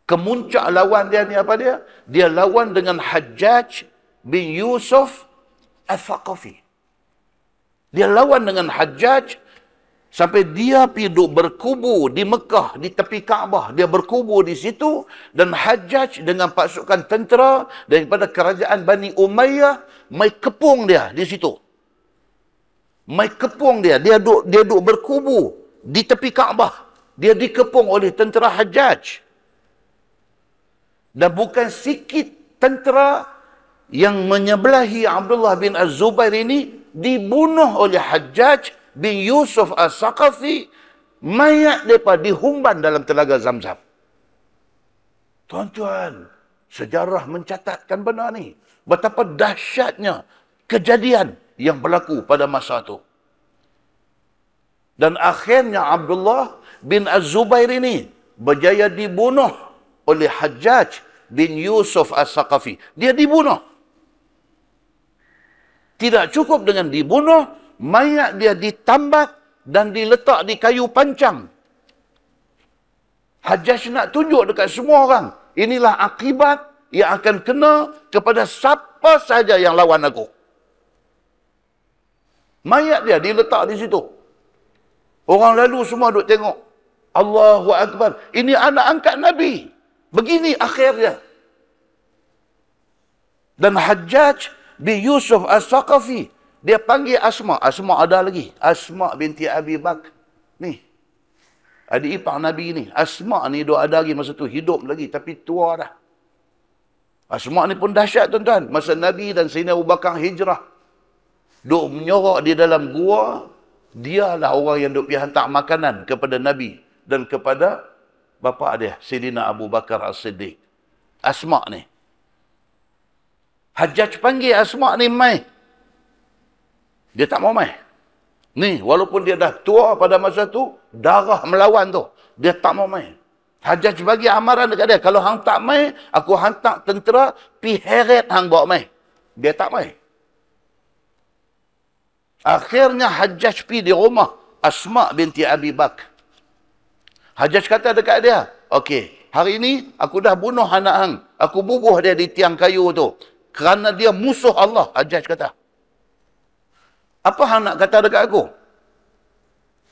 Kemuncak lawan dia ni apa dia? Dia lawan dengan Hajjaj bin Yusuf Al-Thaqafi. Dia lawan dengan Hajjaj sampai dia pergi duduk berkubu di Mekah, di tepi Kaabah. Dia berkubu di situ dan Hajjaj dengan pasukan tentera daripada kerajaan Bani Umayyah mai kepung dia di situ. Mai kepung dia. Dia duduk berkubu di tepi Kaabah. Dia dikepung oleh tentera Hajjaj. Dan bukan sikit tentera yang menyebelahi Abdullah bin Az-Zubair ini dibunuh oleh Hajjaj bin Yusuf Al-Thaqafi. Mayat mereka dihumban dalam telaga Zamzam. Tuan-tuan, sejarah mencatatkan benda ni. Betapa dahsyatnya kejadian yang berlaku pada masa itu. Dan akhirnya Abdullah bin Az-Zubair ini berjaya dibunuh oleh Hajjaj bin Yusuf Al-Thaqafi. Dia dibunuh. Tidak cukup dengan dibunuh, mayat dia ditambak dan diletak di kayu pancang. Hajjaj nak tunjuk dekat semua orang, inilah akibat yang akan kena kepada siapa saja yang lawan aku. Mayat dia diletak di situ. Orang lalu semua duk tengok. Allahu Akbar. Ini anak angkat Nabi. Begini akhirnya. Dan Hajjaj bin Yusuf Al-Thaqafi, dia panggil Asma. Asma ada lagi. Asma binti Abi Bakr. Ni. Adik ipar Nabi ni. Asma ni dia ada lagi masa tu. Hidup lagi. Tapi tua dah. Asma ni pun dahsyat tuan-tuan. Masa Nabi dan Sayyidina Abu Bakar hijrah. Duk menyorok di dalam gua. Dialah orang yang duk pergi hantar makanan kepada Nabi. Dan kepada bapa dia. Sayyidina Abu Bakar As-Siddiq. Asma ni. Hajjaj panggil Asma ni mai. Dia tak mau mai. Ni, walaupun dia dah tua pada masa tu, darah melawan tu. Dia tak mau mai. Hajjaj bagi amaran dekat dia. Kalau hang tak mai, aku hantar tentera, pi heret hang bawa mai. Dia tak mai. Akhirnya Hajjaj pi di rumah Asma binti Abi Bakr. Hajjaj kata dekat dia, okey, hari ini aku dah bunuh anak hang. Aku bubuh dia di tiang kayu tu. Kerana dia musuh Allah, Hajjaj kata. Apa hang nak kata dekat aku?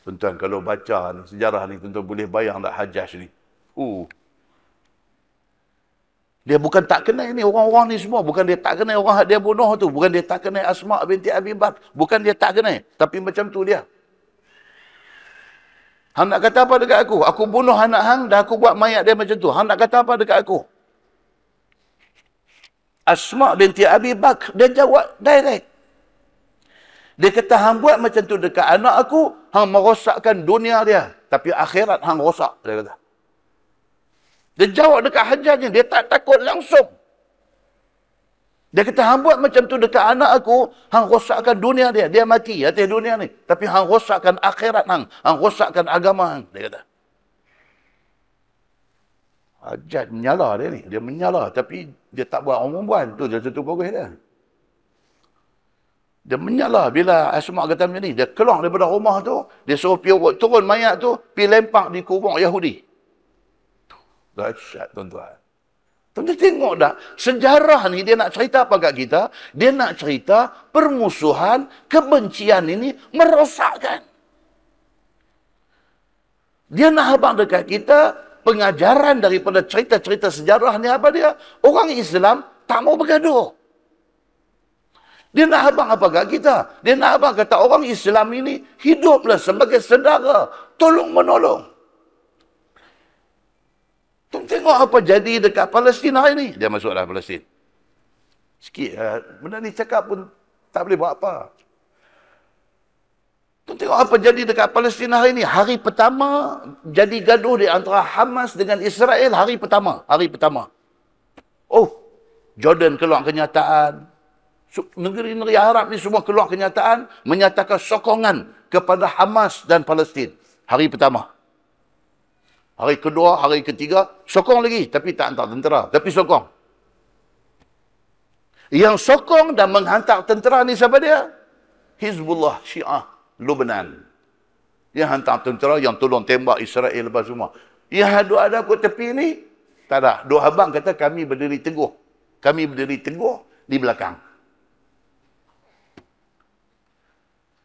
Tuan-tuan, kalau baca sejarah ni, tuan-tuan boleh bayang tak Hajjaj ni. Dia bukan tak kenal ni orang-orang ni semua. Bukan dia tak kenal orang dia bunuh tu. Bukan dia tak kenal Asma binti Abi Bakr. Bukan dia tak kenal. Tapi macam tu dia. Hang nak kata apa dekat aku? Aku bunuh anak hang dah aku buat mayat dia macam tu. Hang nak kata apa dekat aku? Asma binti Abi Bakr, dia jawab direct. Dia kata, hang buat macam tu dekat anak aku, hang merosakkan dunia dia. Tapi akhirat hang rosak, dia kata. Dia jawab dekat Hajjaj ni, dia tak takut langsung. Dia kata, hang buat macam tu dekat anak aku, hang rosakkan dunia dia. Dia mati atas dunia ni. Tapi hang rosakkan akhirat hang rosakkan agama hang. Dia kata. Hajjaj menyala dia ni. Dia menyala. Tapi dia tak buat orang perempuan. Tu dia satu progres dia. Dia menyala bila Asma kata macam ni. Dia keluar daripada rumah tu. Dia suruh turun mayat tu. Pergi lempak di kubur Yahudi. Dahsyat tuan-tuan. Tuan-tuan tengok tak? Sejarah ni dia nak cerita apa kat kita? Dia nak cerita permusuhan, kebencian ini merosakkan. Dia nak habang dekat kita pengajaran daripada cerita-cerita sejarah ni apa dia? Orang Islam tak mau bergaduh. Dia nak habang apa kat kita? Dia nak habang kata orang Islam ini hiduplah sebagai saudara, tolong menolong. Tengok apa jadi dekat Palestin hari ni. Dia masuklah Palestin. Sikit, benda ni cakap pun tak boleh buat apa. Tengok apa jadi dekat Palestin hari ni. Hari pertama jadi gaduh di antara Hamas dengan Israel. Hari pertama. Oh, Jordan keluar kenyataan. Negeri-negeri Arab ni semua keluar kenyataan. Menyatakan sokongan kepada Hamas dan Palestin. Hari pertama. Hari kedua, hari ketiga, sokong lagi. Tapi tak hantar tentera. Tapi sokong. Yang sokong dan menghantar tentera ni siapa dia? Hizbullah Syiah Lebanon. Yang hantar tentera yang tolong tembak Israel lepas semua. Yang ada kat tepi ni, tak ada. Dua abang kata kami berdiri teguh. Kami berdiri teguh di belakang.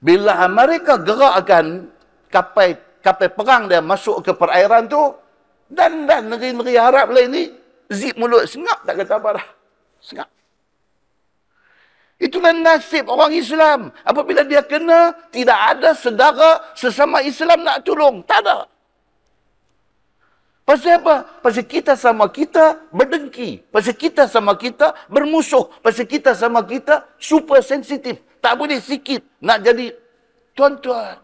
Bila mereka gerakkan kapal perang dia masuk ke perairan tu, dan negeri-negeri Arab lain ni, zip mulut, sengap tak kata apa dah. Sengap. Itulah nasib orang Islam. Apabila dia kena, tidak ada saudara sesama Islam nak tolong. Tak ada. Pasal apa? Pasal kita sama kita berdengki. Pasal kita sama kita bermusuh. Pasal kita sama kita super sensitif. Tak boleh sikit nak jadi tuan-tuan.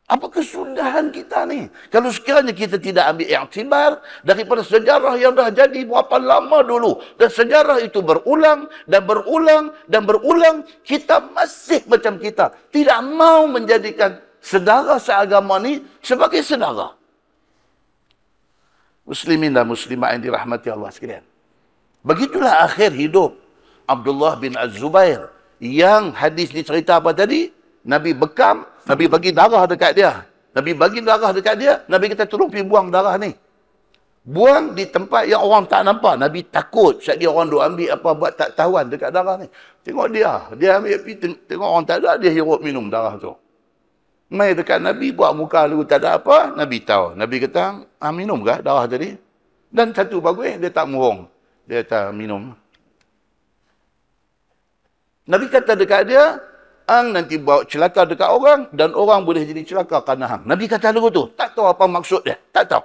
Apa kesudahan kita ni? Kalau sekiranya kita tidak ambil iktibar daripada sejarah yang dah jadi berapa lama dulu. Dan sejarah itu berulang dan berulang dan berulang. Kita masih macam kita. Tidak mau menjadikan saudara seagama ni sebagai saudara. Muslimin dan muslimat yang dirahmati Allah sekalian. Begitulah akhir hidup Abdullah bin Az-Zubair. Yang hadis ni cerita apa tadi? Nabi bekam, Nabi bagi darah dekat dia. Nabi bagi darah dekat dia, Nabi kata tolong pergi buang darah ni. Buang di tempat yang orang tak nampak. Nabi takut sebab dia orang duk ambil apa buat tak tahuan dekat darah ni. Tengok dia ambil pergi tengok orang tak ada, dia hirup minum darah tu. Mai dekat Nabi buat muka lalu tak ada apa, Nabi tahu. Nabi kata, minum ke darah tadi? Dan satu bagus, dia tak murung. Dia tak minum. Nabi kata dekat dia, hang nanti bawa celaka dekat orang dan orang boleh jadi celaka kerana hang. Nabi kata lagu tu. Tak tahu apa maksud dia. Tak tahu.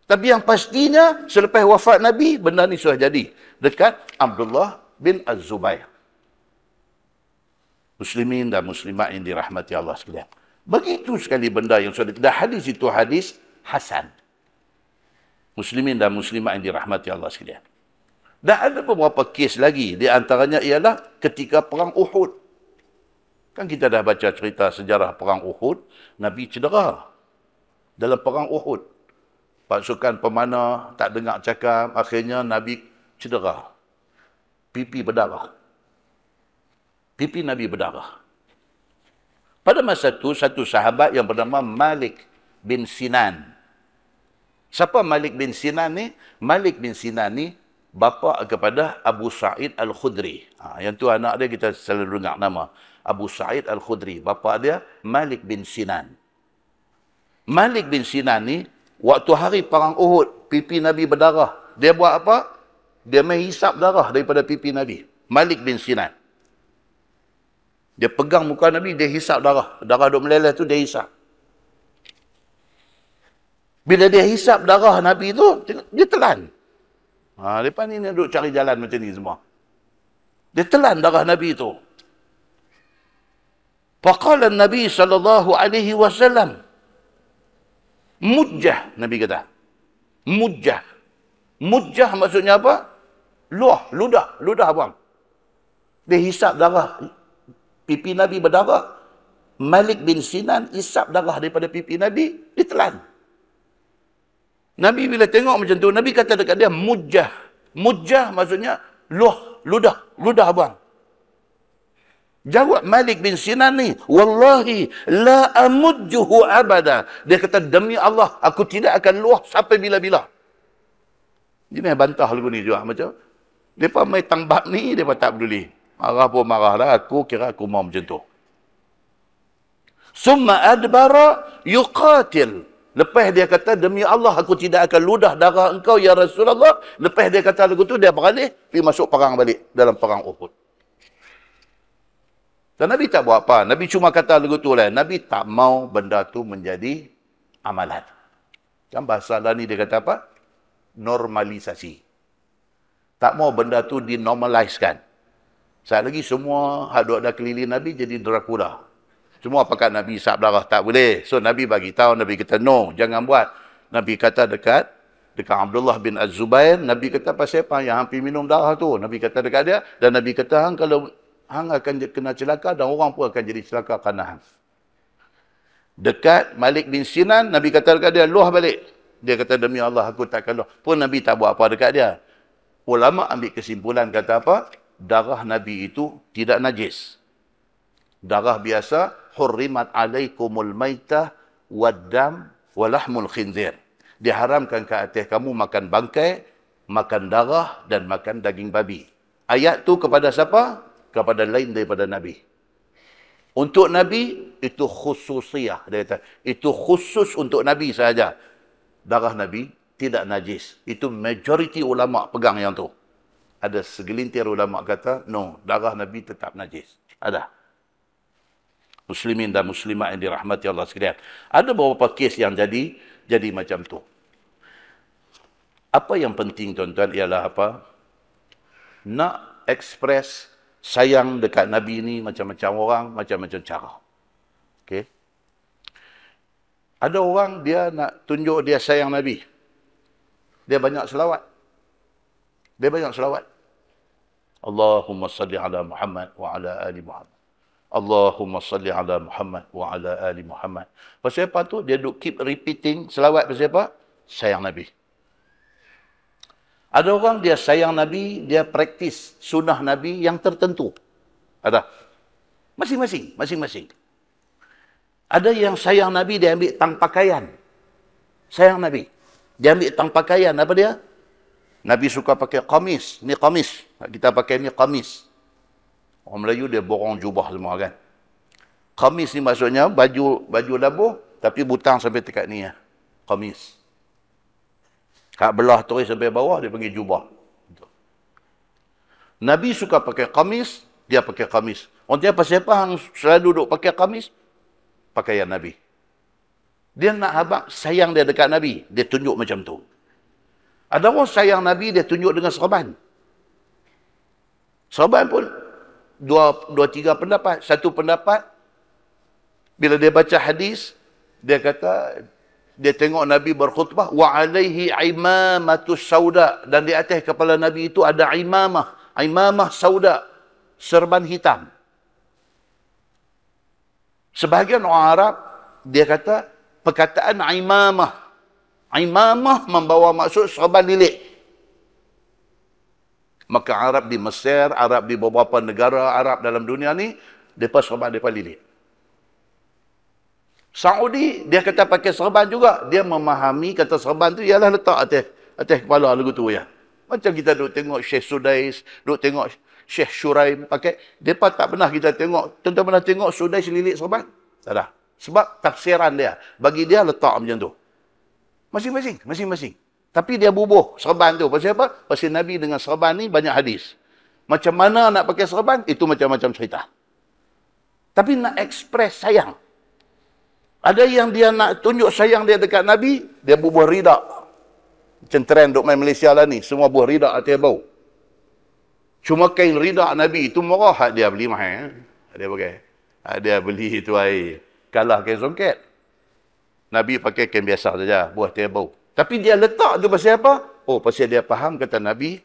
Tapi yang pastinya selepas wafat Nabi, benda ni sudah jadi dekat Abdullah bin Az-Zubair. Muslimin dan muslimat yang dirahmati Allah sekalian. Begitu sekali benda yang sudah. Dan hadis itu hadis hasan. Muslimin dan muslimat yang dirahmati Allah sekalian. Dan ada beberapa kes lagi. Di antaranya ialah ketika perang Uhud. Kan kita dah baca cerita sejarah perang Uhud, Nabi cedera. Dalam perang Uhud, pasukan pemanah tak dengar cakap, akhirnya Nabi cedera. Pipi berdarah. Pipi Nabi berdarah. Pada masa itu, satu sahabat yang bernama Malik bin Sinan. Siapa Malik bin Sinan ni? Malik bin Sinan ni bapa kepada Abu Sa'id Al-Khudri. Yang tu anak dia kita selalu dengar nama. Abu Sa'id Al-Khudri. Bapa dia Malik bin Sinan. Malik bin Sinan ni, waktu hari perang Uhud, pipi Nabi berdarah. Dia buat apa? Dia menghisap darah daripada pipi Nabi. Malik bin Sinan. Dia pegang muka Nabi, dia hisap darah. Darah duk meleleh tu, dia hisap. Bila dia hisap darah Nabi tu, dia telan. Lepas ni duduk cari jalan macam ni semua. Dia telan darah Nabi tu. Faqala Nabi sallallahu alaihi wasallam, mujjah, Nabi kata. Mujjah. Mujjah maksudnya apa? Ludah buang. Dia hisap darah pipi Nabi berdarah. Malik bin Sinan hisap darah daripada pipi Nabi, ditelan. Nabi bila tengok macam tu, Nabi kata dekat dia, mujjah. Mujjah maksudnya ludah buang. Jawab Malik bin Sinan ni, wallahi la amujjuhu abada. Dia kata, demi Allah, aku tidak akan luah sampai bila-bila. Ini bantah lagu ni juga macam. Mereka main tangbak ni, mereka tak peduli. Marah pun marah lah, aku kira aku mau macam tu. Summa adbara yuqatil. Lepas dia kata, demi Allah, aku tidak akan ludah darah engkau, ya Rasulullah. Lepas dia kata lagu tu, dia beralih, pergi masuk perang balik dalam perang Uhud. Dan Nabi tak buat apa. Nabi cuma kata lagu tu lah. Nabi tak mau benda tu menjadi amalan. Kan bahasa lah ni dia kata apa? Normalisasi. Tak mau benda tu dinormaliskan. Saat lagi semua hadut ada keliling Nabi jadi Dracula. Semua pakat Nabi hisap darah tak boleh. So Nabi bagi tahu, Nabi kata no, jangan buat. Nabi kata dekat Abdullah bin Az-Zubair, Nabi kata pasal apa yang hampir minum darah tu. Nabi kata dekat dia, dan Nabi kata kalau hang akan kena celaka dan orang pun akan jadi celaka kerana hang. Dekat Malik bin Sinan, Nabi kata dekat dia, luah balik. Dia kata, demi Allah, aku takkan luah. Pun Nabi tak buat apa dekat dia. Ulama ambil kesimpulan kata apa? Darah Nabi itu tidak najis. Darah biasa, hurrimat alaikumul maitah waddam walahmul khinzir. Diharamkan ke atas kamu makan bangkai, makan darah dan makan daging babi. Ayat tu kepada siapa? Kepada lain daripada Nabi. Untuk Nabi, itu khususiyah. Dia kata, itu khusus untuk Nabi sahaja. Darah Nabi tidak najis. Itu majoriti ulama pegang yang tu. Ada segelintir ulama kata, no, darah Nabi tetap najis. Ada. Muslimin dan muslimat yang dirahmati Allah sekalian. Ada beberapa kes yang jadi macam tu. Apa yang penting tuan-tuan ialah apa? Nak express sayang dekat Nabi ni macam-macam orang, macam-macam cara. Okey. Ada orang dia nak tunjuk dia sayang Nabi. Dia banyak selawat. Allahumma salli ala Muhammad wa ala ali Muhammad. Allahumma salli ala Muhammad wa ala ali Muhammad. Pasal apa tu? Dia duk keep repeating selawat pasal apa? Sayang Nabi. Ada orang dia sayang Nabi, dia praktis sunnah Nabi yang tertentu. Ada. Masing-masing. Ada yang sayang Nabi, dia ambil tang pakaian. Sayang Nabi. Dia ambil tang pakaian. Apa dia? Nabi suka pakai kamis. Ni kamis. Kita pakai ni kamis. Orang Melayu dia borong jubah semua kan. Kamis ni maksudnya baju labuh, tapi butang sampai dekat ni ya. Kamis. Kat belah terus sampai bawah, dia panggil jubah. Nabi suka pakai kamis, dia pakai kamis. Orang dia pasal apa hang selalu duduk pakai kamis? Pakaian Nabi. Dia nak habaq sayang dia dekat Nabi, dia tunjuk macam tu. Ada orang sayang Nabi, dia tunjuk dengan serban. Serban pun dua tiga pendapat. Satu pendapat, bila dia baca hadis, dia kata, dia tengok Nabi berkhutbah, wa alaihi imamatus sauda, dan di atas kepala Nabi itu ada imamah sauda, serban hitam. Sebahagian orang Arab, dia kata, perkataan imamah membawa maksud serban lilit. Maka Arab di Mesir, Arab di beberapa negara Arab dalam dunia ni, mereka serban, mereka lilit. Saudi, dia kata pakai serban juga. Dia memahami kata serban tu ialah letak atas kepala lagu tu ya. Macam kita duk tengok Syekh Sudais, duk tengok Syekh Shuraim pakai. Mereka tak pernah kita tengok. Tuan-tuan pernah tengok Sudais lilit serban? Tak ada. Sebab tafsiran dia. Bagi dia letak macam tu. Masing-masing. Tapi dia bubuh serban tu. Pasal apa? Pasal Nabi dengan serban ni banyak hadis. Macam mana nak pakai serban? Itu macam-macam cerita. Tapi nak ekspres sayang. Ada yang dia nak tunjuk sayang dia dekat Nabi, dia bubuh ridak. Macam trend duk main Malaysia lah ni, semua buah ridak atas bau. Cuma kain ridak Nabi itu murah, hak dia beli mahal. Dia pakai. Hak dia beli itu air. Kalah kain songket. Nabi pakai kain biasa saja, buah atas bau. Tapi dia letak tu pasal apa? Oh, pasal dia faham, kata Nabi,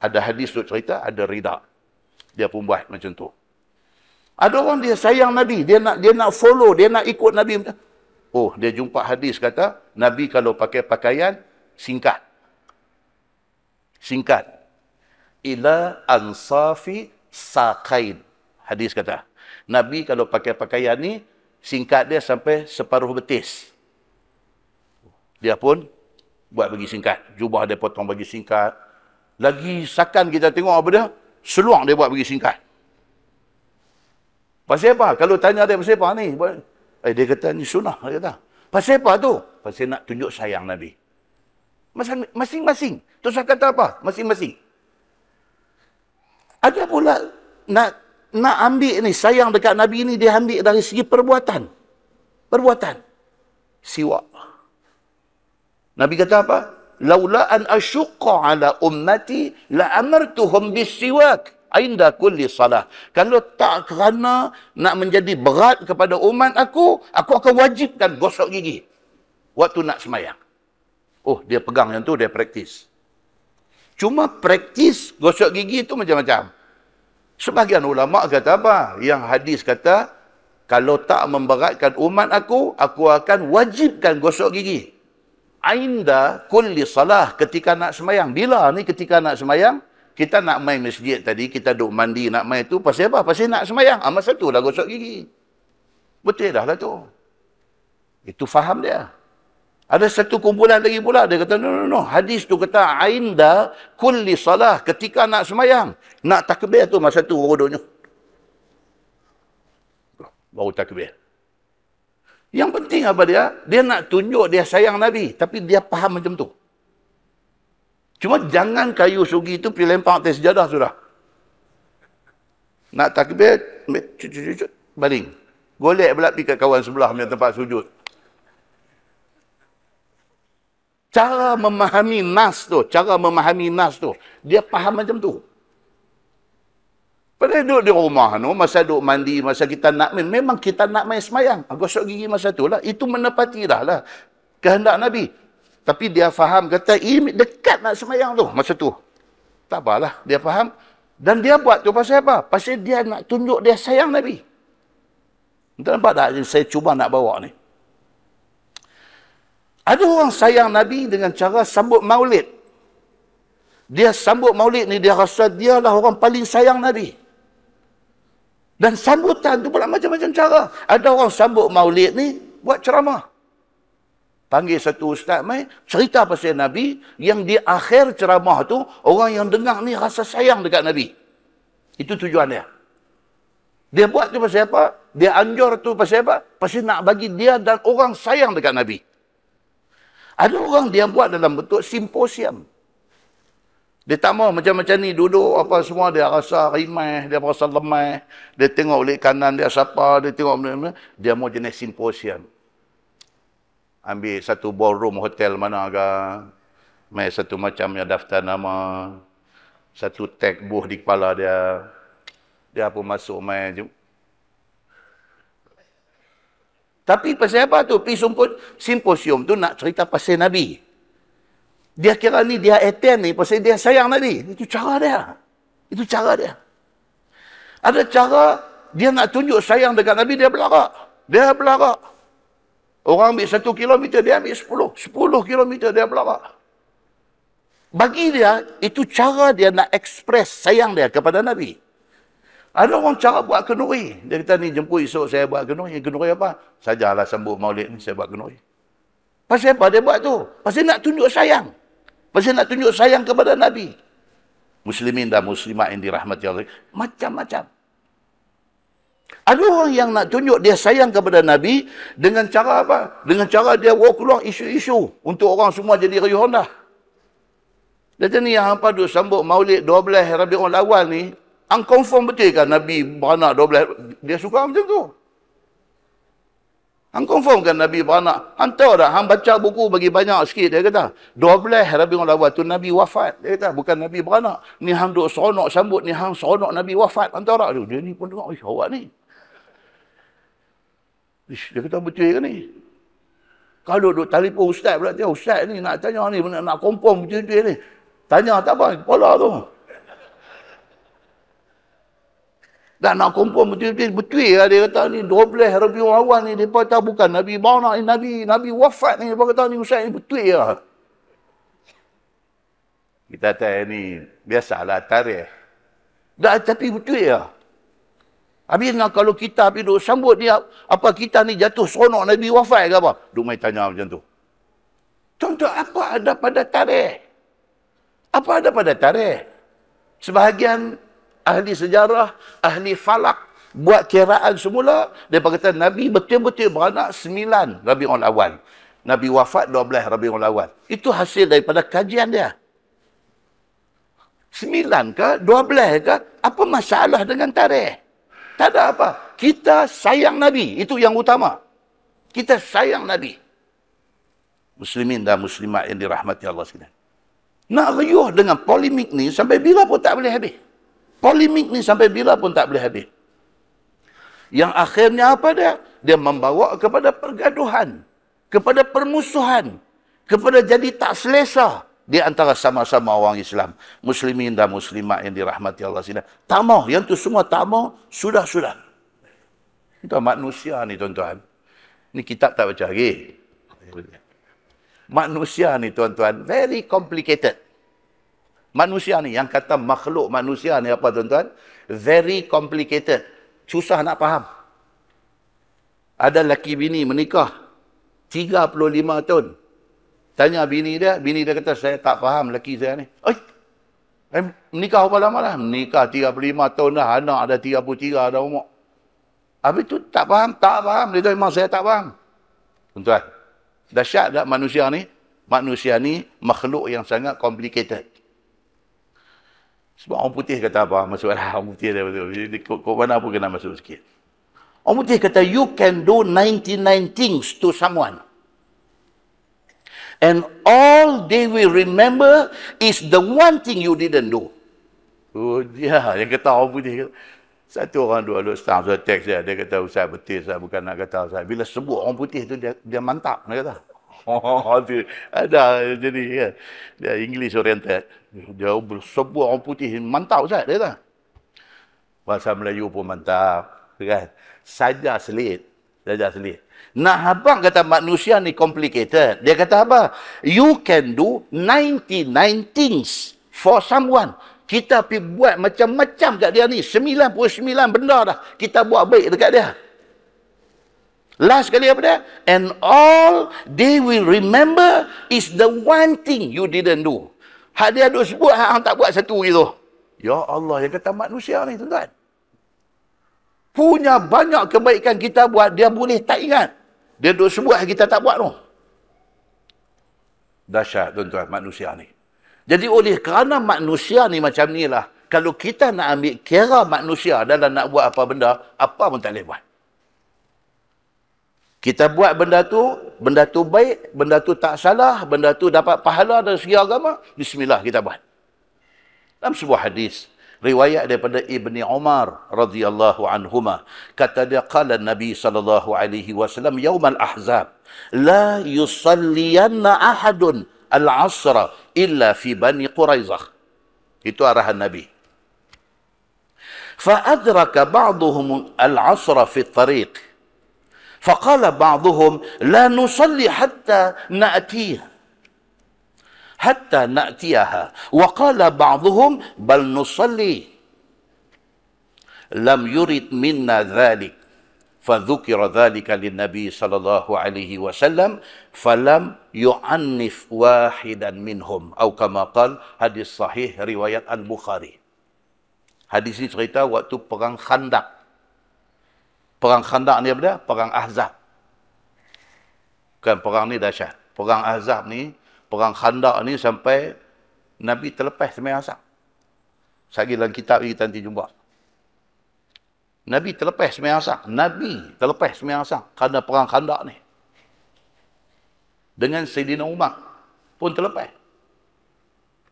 ada hadis tu cerita, ada ridak. Dia pun buat macam tu. Ada orang dia sayang Nabi, dia nak follow, dia nak ikut Nabi. Oh, dia jumpa hadis kata, Nabi kalau pakai pakaian, singkat. Singkat. Ila ansafi saqain. Hadis kata, Nabi kalau pakai pakaian ni, singkat dia sampai separuh betis. Dia pun buat bagi singkat. Jubah dia potong bagi singkat. Lagi sakan kita tengok apa dia, seluang dia buat bagi singkat. Pasal apa? Kalau tanya dia pasal apa ni? Dia kata ni sunnah. Dia kata. Pasal apa tu? Pasal nak tunjuk sayang Nabi. Masing-masing. Terus saya kata apa? Masing-masing. Ada pula nak ambil ni, sayang dekat Nabi ni, dia ambil dari segi perbuatan. Perbuatan. Siwak. Nabi kata apa? Laula an asyqa ala ummati la amartuhum bis-siwak inda kulli salah. Kalau tak kerana nak menjadi berat kepada umat aku akan wajibkan gosok gigi waktu nak semayang. Oh, dia pegang yang tu, dia praktis. Cuma praktis gosok gigi itu macam-macam. Sebahagian ulama kata apa? Yang hadis kata, kalau tak memberatkan umat aku akan wajibkan gosok gigi. Inda kulli salah, ketika nak semayang. Bila ni ketika nak semayang? Kita nak main masjid tadi, kita duduk mandi nak main tu, pasal apa? Pasal nak semayang. Masa tu lah gosok gigi. Betul dah lah tu. Itu faham dia. Ada satu kumpulan lagi pula, dia kata, no. Hadis tu kata, inda kulli salah, ketika nak semayang. Nak takbir tu, masa tu duduknya. Baru takbir. Yang penting apa dia? Dia nak tunjuk dia sayang Nabi, tapi dia faham macam tu. Cuma jangan kayu sugi itu pergi lempar atas sejadah sudah. Nak takbir, baling. Golek pula pergi kat kawan sebelah punya tempat sujud. Cara memahami nas tu, dia faham macam tu. Pada duduk di rumah, masa duduk mandi, masa kita nak main, memang kita nak main semayang. Gosok gigi masa tu lah. Itu menepati dah lah kehendak Nabi. Tapi dia faham, kata, dekat nak semayang tu, masa tu. Tak apalah, dia faham. Dan dia buat tu pasal apa? Pasal dia nak tunjuk dia sayang Nabi. Entah nampak tak? Saya cuba nak bawa ni. Ada orang sayang Nabi dengan cara sambut maulid. Dia sambut maulid ni, dia rasa dialah orang paling sayang Nabi. Dan sambutan tu pula macam-macam cara. Ada orang sambut maulid ni, buat ceramah. Panggil satu ustaz mai, cerita pasal Nabi, yang di akhir ceramah tu, orang yang dengar ni rasa sayang dekat Nabi. Itu tujuan dia. Dia buat tu pasal apa? Dia anjur tu pasal apa? Pasal nak bagi dia dan orang sayang dekat Nabi. Ada orang dia buat dalam bentuk simposium. Dia tak mau macam-macam ni, duduk apa semua, dia rasa rimah, dia rasa lemah, dia tengok balik kanan dia siapa, dia tengok balik, dia mau jenis simposium. Ambil satu ballroom hotel mana ke, main satu macam yang daftar nama, satu tag buh di kepala dia, dia pun masuk main. Tapi pasal apa tu? Pergi simposium tu nak cerita pasal Nabi. Dia kira ni dia attend ni pasal dia sayang Nabi. Itu cara dia. Itu cara dia. Ada cara dia nak tunjuk sayang dekat Nabi, dia berlarak. Dia berlarak. Orang ambil 1 kilometer, dia ambil 10. 10 kilometer dia berlarak. Bagi dia, itu cara dia nak ekspres sayang dia kepada Nabi. Ada orang cara buat kenduri. Dia kata ni, jemput esok saya buat kenduri. Kenduri apa? Sajalah sambut maulid ni, saya buat kenduri. Pasal apa dia buat tu? Pasal nak tunjuk sayang. Pasal nak tunjuk sayang kepada Nabi. Muslimin dan muslimat yang dirahmati Allah. Macam-macam. Ada orang yang nak tunjuk dia sayang kepada Nabi dengan cara apa? Dengan cara dia keluar isu-isu untuk orang semua jadi riuh dah. Dia kata ni yang hampa duk sambut maulid 12 Rabiul Awal ni, confirm betul kan Nabi beranak 12? Dia suka macam tu. Hang confirm kan Nabi beranak? Hantar dah. Hang baca buku bagi banyak sikit. Dia kata, 12 Rabiul Awal tu Nabi wafat. Dia kata, bukan Nabi beranak. Ni hang duk seronok sambut. Ni hang seronok Nabi wafat. Hantar dah. Dia ni pun tengok, awak ni. Dia kata, betul ke ni? Kalau duk telefon ustaz pula, dia ustaz ni nak tanya ni, nak confirm betul-betul ni. Tanya tak apa, kepala tu. Dan nak confirm betul-betul lah dia kata ni 12 Rabiul Awal ni depa tahu bukan Nabi beranak ni, Nabi wafat ni, depa kata ni ustaz ni betul lah. Kita tahu ni biasalah tarikh. Dah tapi betul lah. Habis nak kalau kita pergi duk sambut dia, apa kita ni jatuh seronok Nabi wafat ke apa? Duk mai tanya macam tu. Contoh apa ada pada tarikh? Apa ada pada tarikh? Sebahagian ahli sejarah, ahli falak, buat kiraan semula, dia kata Nabi betul-betul beranak 9 Rabiul Awal. Nabi wafat 12 Rabiul Awal. Itu hasil daripada kajian dia. 9 ke? 12 ke? Apa masalah dengan tarikh? Tak ada apa. Kita sayang Nabi. Itu yang utama. Kita sayang Nabi. Muslimin dan muslimat yang dirahmati Allah sekalian. Nak riuh dengan polemik ni sampai bila pun tak boleh habis. Polemik ni sampai bila pun tak boleh habis. Yang akhirnya apa dia? Dia membawa kepada pergaduhan, kepada permusuhan, kepada jadi tak selesa di antara sama-sama orang Islam. Muslimin dan muslimat yang dirahmati Allah sekalian. Tak mau, yang tu semua tak mau, sudah-sudah. Itu manusia ni tuan-tuan. Ni kitab tak baca lagi. Manusia ni tuan-tuan, very complicated. Manusia ni, yang kata makhluk manusia ni apa tuan-tuan? Very complicated. Susah nak faham. Ada lelaki bini menikah 35 tahun. Tanya bini dia kata, saya tak faham lelaki saya ni. Menikah berapa lama dah? Menikah 35 tahun dah, anak ada 33 dah umur. Habis tu tak faham. Dia kata, memang saya tak faham. Tuan-tuan, dahsyat tak manusia ni? Manusia ni makhluk yang sangat complicated. Sebab orang putih kata apa? Masuklah orang putih dia betul. Kok mana pun kena masuk sikit. Orang putih kata, you can do 99 things to someone. And all they will remember is the one thing you didn't do. Oh, dia yang kata orang putih. Satu orang dua staff saya teks dia. Dia kata, Ustaz betul, saya bukan nak kata Ustaz. Bila sebut orang putih tu, dia mantap. Dia kata. Ada jadi ya. Dia English oriented. Dia sebut orang putih mantap Ustaz dia kata. Bahasa Melayu pun mantap, kan? Saja selit. Nah, abang kata manusia ni complicated. Dia kata apa? You can do 99 things for someone. Kita pergi buat macam-macam kat dia ni. 99 benda dah kita buat baik dekat dia. Last kali apa dia? And all they will remember is the one thing you didn't do. Hak dia duk sebut, hang tak buat satu gitu. Ya Allah, yang kata manusia ni tuan-tuan. Punya banyak kebaikan kita buat, dia boleh tak ingat. Dia duk sebut kita tak buat tu. Dahsyat tuan-tuan manusia ni. Jadi oleh kerana manusia ni macam ni lah, kalau kita nak ambil kira manusia dalam nak buat apa benda, apa pun tak boleh buat. Kita buat benda tu baik, benda tu tak salah, benda tu dapat pahala dari segi agama, bismillah kita buat. Dalam sebuah hadis, riwayat daripada Ibni Umar radhiyallahu anhuma, kata dia, qala Nabi sallallahu alaihi wasallam yaum al-ahzab, la yusalliyanna ahadun al-asra illa fi Bani Quraizah. Itu arahan Nabi. Fa adraka ba'dhum al-asra fi at-tariq. فقال بعضهم لا نصلي حتى نأتيها وقال بعضهم بل نصلي لم يرد منا ذلك فذكر ذلك للنبي صلى الله عليه وسلم فلم يعنف واحدا منهم أو كما قال hadis sahih riwayat Al-Bukhari. Hadis ini cerita waktu perang Khandaq. Perang Khandaq ni apa dia? Perang Ahzab. Bukan perang ni dahsyat. Perang Ahzab ni, perang Khandaq ni sampai Nabi terlepas sembahyang asar. Sagi dalam kitab ni kita nanti jumpa. Nabi terlepas sembahyang asar. Nabi terlepas sembahyang asar kerana perang Khandaq ni. Dengan Sayyidina Umar pun terlepas.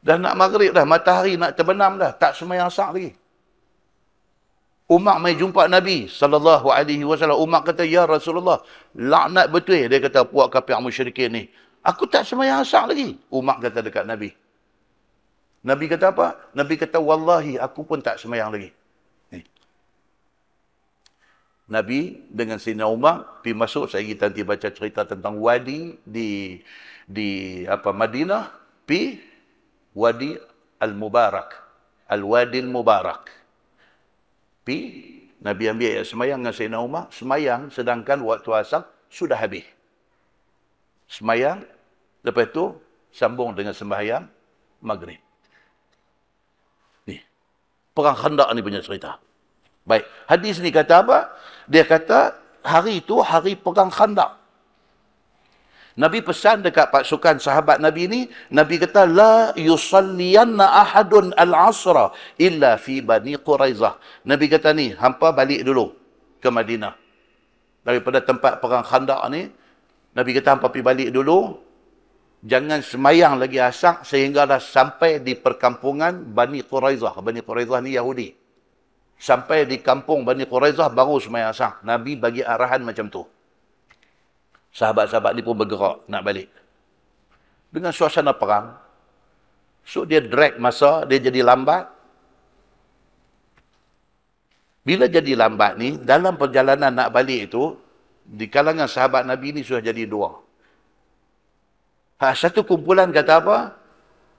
Dah nak maghrib dah, matahari nak terbenam dah, tak sembahyang asar lagi. Umar mai jumpa Nabi SAW. Umar kata, "Ya Rasulullah, laknat betul." Dia kata, "Puak kafir musyrikin ni, aku tak sembahyang asar lagi." Umar kata dekat Nabi. Nabi kata apa? Nabi kata, "Wallahi, aku pun tak sembahyang lagi." Nabi dengan Sayyidina Umar pergi masuk, saya kita nanti baca cerita tentang wadi di Madinah, pi Wadi Al-Mubarak. Al-Wadi Al-Mubarak. Pi Nabi ambil ayat semayang dengan Sayyidina Umar, semayang sedangkan waktu asar sudah habis. Semayang, lepas tu sambung dengan sembahyang maghrib. Ni, perang Khandaq ni punya cerita. Baik, hadis ni kata apa? Dia kata hari itu hari perang Khandaq. Nabi pesan dekat pasukan sahabat Nabi ni, Nabi kata, "La yusalliyanna ahadun al-asra illa fi Bani Quraizah." Nabi kata ni, hampa balik dulu ke Madinah. Daripada tempat perang Khandaq ni, Nabi kata hampa pergi balik dulu, jangan semayang lagi asar sehinggalah sampai di perkampungan Bani Quraizah. Bani Quraizah ni Yahudi. Sampai di kampung Bani Quraizah baru semayang asar. Nabi bagi arahan macam tu. Sahabat-sahabat ni pun bergerak nak balik. Dengan suasana perang. So dia drag masa, dia jadi lambat. Bila jadi lambat ni, dalam perjalanan nak balik itu, di kalangan sahabat Nabi ni sudah jadi dua. Satu kumpulan kata apa?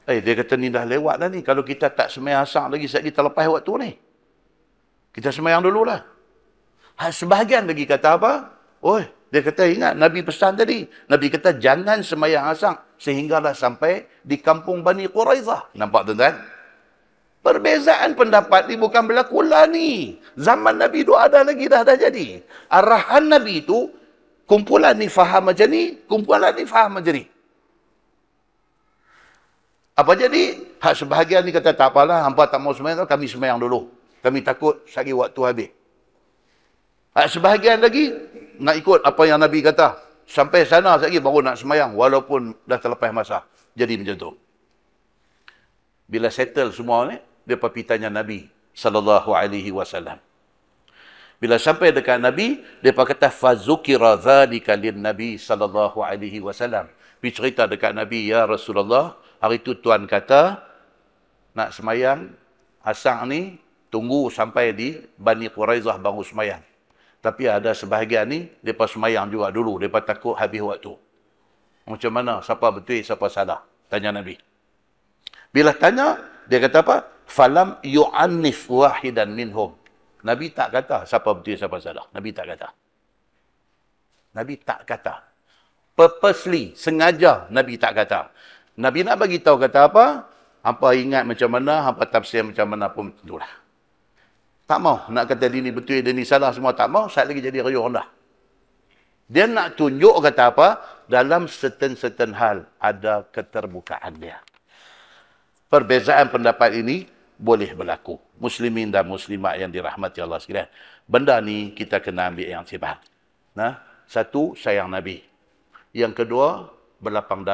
Dia kata ni dah lewat dah ni. Kalau kita tak semayang asar lagi, sekali terlepas waktu ni. Kita semayang dululah. Sebahagian lagi kata apa? Dia kata, ingat Nabi pesan tadi. Nabi kata, jangan semayang asar sehinggalah sampai di kampung Bani Quraizah. Nampak tuan-tuan? Perbezaan pendapat ni bukan berlaku lah ni. Zaman Nabi tu ada lagi, dah jadi. Arahan Nabi itu, kumpulan ni faham macam ni, kumpulan ni faham macam ni. Apa jadi? Sebahagian ni kata, tak apalah, hampa tak mau semayang, kami semayang dulu. Kami takut sekali waktu habis. Sebahagian lagi nak ikut apa yang Nabi kata. Sampai sana lagi baru nak semayang walaupun dah terlepas masa. Jadi macam tu. Bila settle semua ni, dia pergi tanya Nabi SAW. Bila sampai dekat Nabi, dia kata fazukira dzalika lin Nabi SAW. Pergi cerita dekat Nabi, "Ya Rasulullah, hari tu Tuan kata nak semayang asar ni tunggu sampai di Bani Quraizah baru semayang. Tapi ada sebahagian ni, mereka semayang juga dulu. Mereka takut habis waktu." Macam mana? Siapa betul, siapa salah? Tanya Nabi. Bila tanya, dia kata apa? "Falam yu'annif wahidan minhum." Nabi tak kata siapa betul, siapa salah. Nabi tak kata. Nabi tak kata. Purposely, sengaja Nabi tak kata. Nabi nak bagi tahu kata apa? Hampa ingat macam mana, hampa tafsir macam mana pun tentulah. Tak mau nak kata dia ni betul, dia ni salah, semua tak mau, saat lagi jadi riuh rendah. Dia nak tunjuk kata apa? Dalam certain hal ada keterbukaan dia. Perbezaan pendapat ini boleh berlaku. Muslimin dan muslimat yang dirahmati Allah sekalian. Benda ni kita kena ambil yang iktibar. Satu, sayang Nabi. Yang kedua, berlapang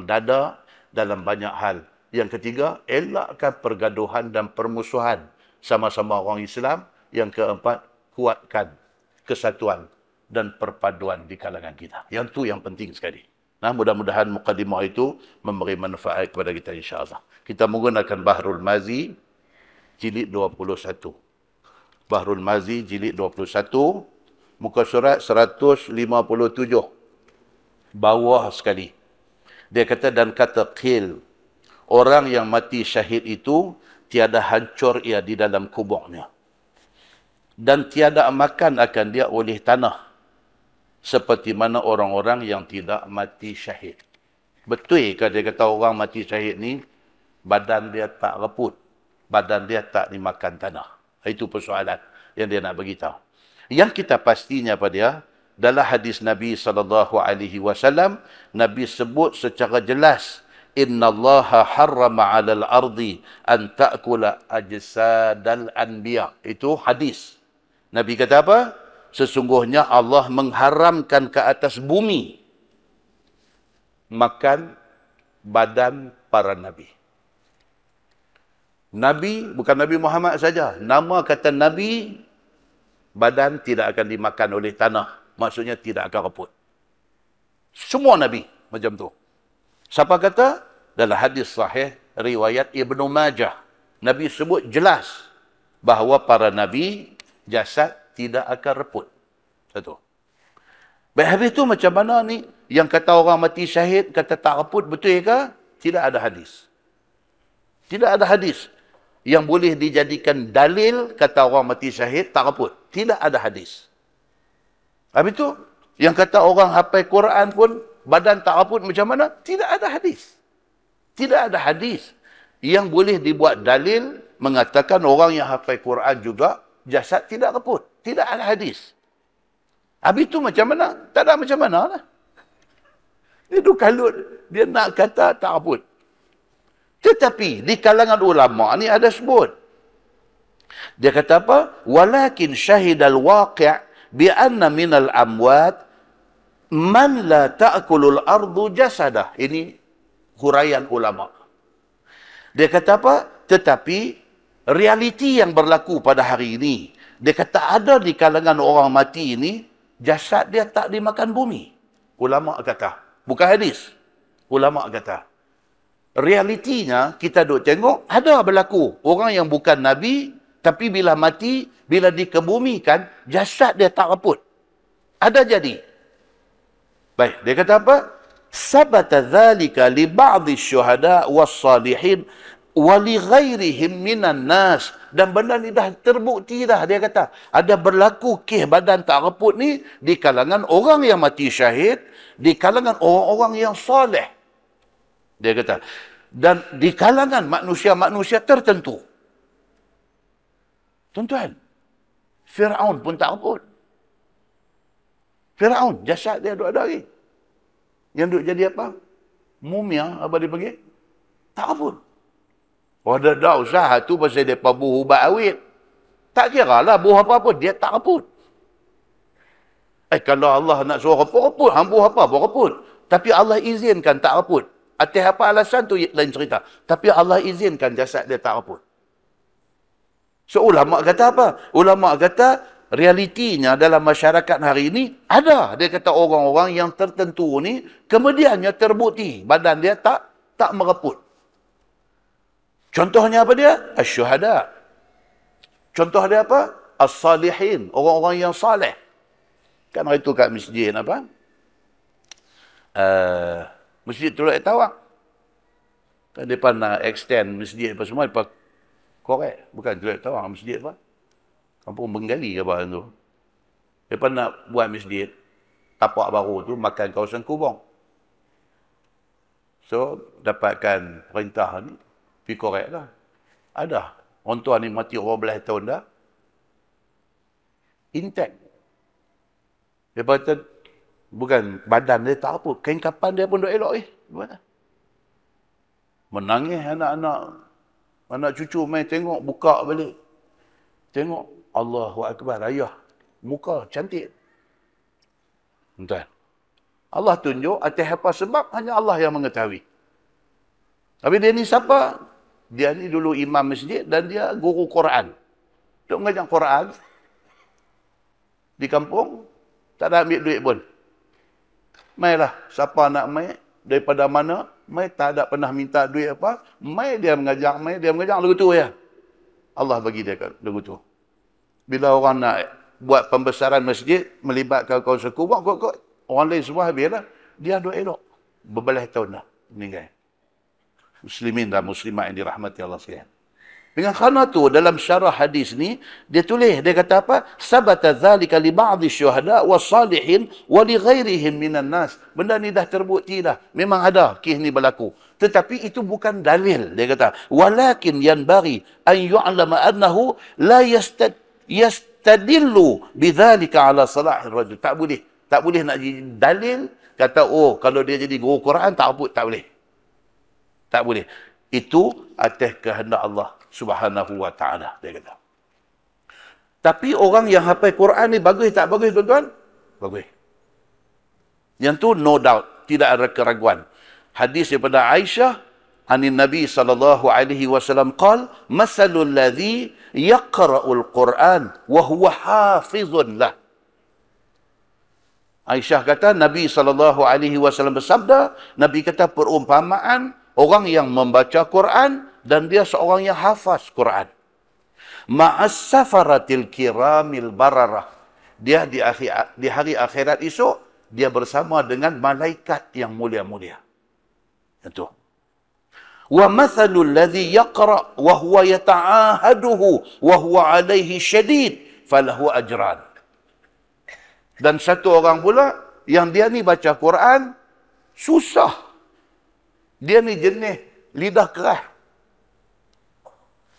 dada dalam banyak hal. Yang ketiga, elakkan pergaduhan dan permusuhan sama-sama orang Islam. Yang keempat, kuatkan kesatuan dan perpaduan di kalangan kita. Yang tu yang penting sekali. Mudah-mudahan mukadimah itu memberi manfaat kepada kita insya-Allah. Kita menggunakan Bahrul Mazi jilid 21. Bahrul Mazi jilid 21, muka surat 157. Bawah sekali. Dia kata, dan kata qil, orang yang mati syahid itu tiada hancur ia di dalam kuburnya. Dan tiada makan akan dia oleh tanah. Seperti mana orang-orang yang tidak mati syahid. Betul ke dia kata orang mati syahid ni, badan dia tak reput. Badan dia tak dimakan tanah. Itu persoalan yang dia nak beritahu. Yang kita pastinya pada dia, dalam hadis Nabi SAW, Nabi sebut secara jelas, innallaha harrama 'alal ardi an ta'kula ajsadal anbiya. Itu hadis. Nabi kata apa? Sesungguhnya Allah mengharamkan ke atas bumi makan badan para nabi. Nabi, bukan Nabi Muhammad saja. Nama kata Nabi, badan tidak akan dimakan oleh tanah. Maksudnya tidak akan reput. Semua Nabi macam tu. Siapa kata? Dalam hadis sahih, riwayat Ibnu Majah. Nabi sebut jelas bahawa para Nabi, jasad tidak akan reput. Satu. Baik, habis tu macam mana ni? Yang kata orang mati syahid, kata tak reput, betul ke? Tidak ada hadis. Tidak ada hadis yang boleh dijadikan dalil kata orang mati syahid tak reput. Tidak ada hadis. Habis tu, yang kata orang hafal Quran pun badan tak reput macam mana? Tidak ada hadis. Tidak ada hadis yang boleh dibuat dalil mengatakan orang yang hafal Quran juga jasad tidak reput. Tidak ada hadis. Habis tu macam mana? Tak ada macam mana lah. Dia tu kalut. Dia nak kata tak reput. Tetapi di kalangan ulama ni ada sebut. Dia kata apa? Walakin syahidal waqi' bi anna minal amwat man la ta'kulul ardu jasadah. Ini huraian ulama. Dia kata apa? Tetapi realiti yang berlaku pada hari ini, dia kata ada di kalangan orang mati ini jasad dia tak dimakan bumi. Ulama kata, bukan hadis. Ulama kata. Realitinya kita duk tengok ada berlaku orang yang bukan nabi tapi bila mati, bila dikebumikan jasad dia tak reput. Ada jadi. Baik, dia kata apa? Sabata dzalika li ba'dhi syuhada was-salihin wa li ghairihim minan nas. Dan benda ni dah terbukti dah, dia kata. Ada berlaku kes badan tak reput ni di kalangan orang yang mati syahid, di kalangan orang-orang yang soleh. Dia kata, dan di kalangan manusia-manusia tertentu. Tuan-tuan, Fir'aun pun tak reput. Fir'aun, jasad dia duduk ada lagi. Yang duduk jadi apa? Mumia, apa dia panggil? Tak reput. Oh, dah usaha tu pasal dia buh ubat awit. Tak kira lah buh apa-apa, dia tak reput. Kalau Allah nak suruh reput, buh apa, buh reput. Tapi Allah izinkan tak reput. Atas apa alasan tu lain cerita. Tapi Allah izinkan jasad dia tak reput. So, ulama kata apa? Ulama kata realitinya dalam masyarakat hari ini ada. Dia kata orang-orang yang tertentu ni kemudiannya terbukti badan dia tak mereput. Contohnya apa dia? Asy-syuhada. Contoh dia apa? As-salihin. Orang-orang yang saleh. Kan hari tu kat masjid apa? Masjid Teluk Tawang. Kan mereka nak extend masjid apa semua, mereka korek. Bukan Teluk Tawang, masjid apa? Kampung Bengali ke apa tu. Mereka nak buat masjid, tapak baru tu, makan kawasan kubang. So, dapatkan perintah ni, pergi korek lah. Ada. Orang tua ni mati 12 tahun dah. Intact. Dia kata, bukan badan dia tak apa. Kain kapan dia pun duk elok Gimana? Menangis anak-anak. Anak cucu main tengok, buka balik. Tengok, Allahu Akbar, ayah. Muka cantik. Tuan. Allah tunjuk atas apa sebab hanya Allah yang mengetahui. Tapi dia ni siapa? Dia ni dulu imam masjid dan dia guru Quran. Duk mengajar Quran. Di kampung, tak ada ambil duit pun. Mailah, siapa nak mai, daripada mana, mai tak ada pernah minta duit apa, mai dia mengajar lagu tu ya. Allah bagi dia lagu tu. Bila orang nak buat pembesaran masjid, melibatkan kawasan kubang, orang lain semua habislah, dia duk elok. Berbelas tahun dah meninggal. Muslimin dan muslimat yang dirahmati Allah sekalian. Dengan kerana tu dalam syarah hadis ni dia tulis, dia kata apa? Sabata dzalika li ba'dhi syuhada was-salihin wa li ghairihim minan nas. Benda ni dah terbukti dah. Memang ada kes ni berlaku. Tetapi itu bukan dalil. Dia kata, walakin yanbaghi an yu'lama annahu la yastadillu bidzalika ala salahir rajul. Tak boleh nak jadi dalil kata oh kalau dia jadi guru Quran tak apa, tak boleh. Tak boleh. Itu atas kehendak Allah Subhanahu wa taala, dia kata. Tapi orang yang hafal Quran ni bagus tak bagus, tuan-tuan? Bagus. Yang tu no doubt, tidak ada keraguan. Hadis daripada Aisyah anin Nabi sallallahu alaihi wasallam qal, "Masalul ladzi yaqra'ul Quran wa huwa hafizun lah." Aisyah kata Nabi sallallahu alaihi wasallam bersabda, Nabi kata perumpamaan orang yang membaca Quran dan dia seorang yang hafaz Quran. Ma'as safaratil kiramil bararah. Dia di hari akhirat esok, dia bersama dengan malaikat yang mulia-mulia. Itu. Wa mathalul ladzi yaqra wa huwa yata'ahaduhu wa huwa alaihi syadid falahu ajran. Dan satu orang pula yang dia ni baca Quran susah. Dia ni jenis lidah keras.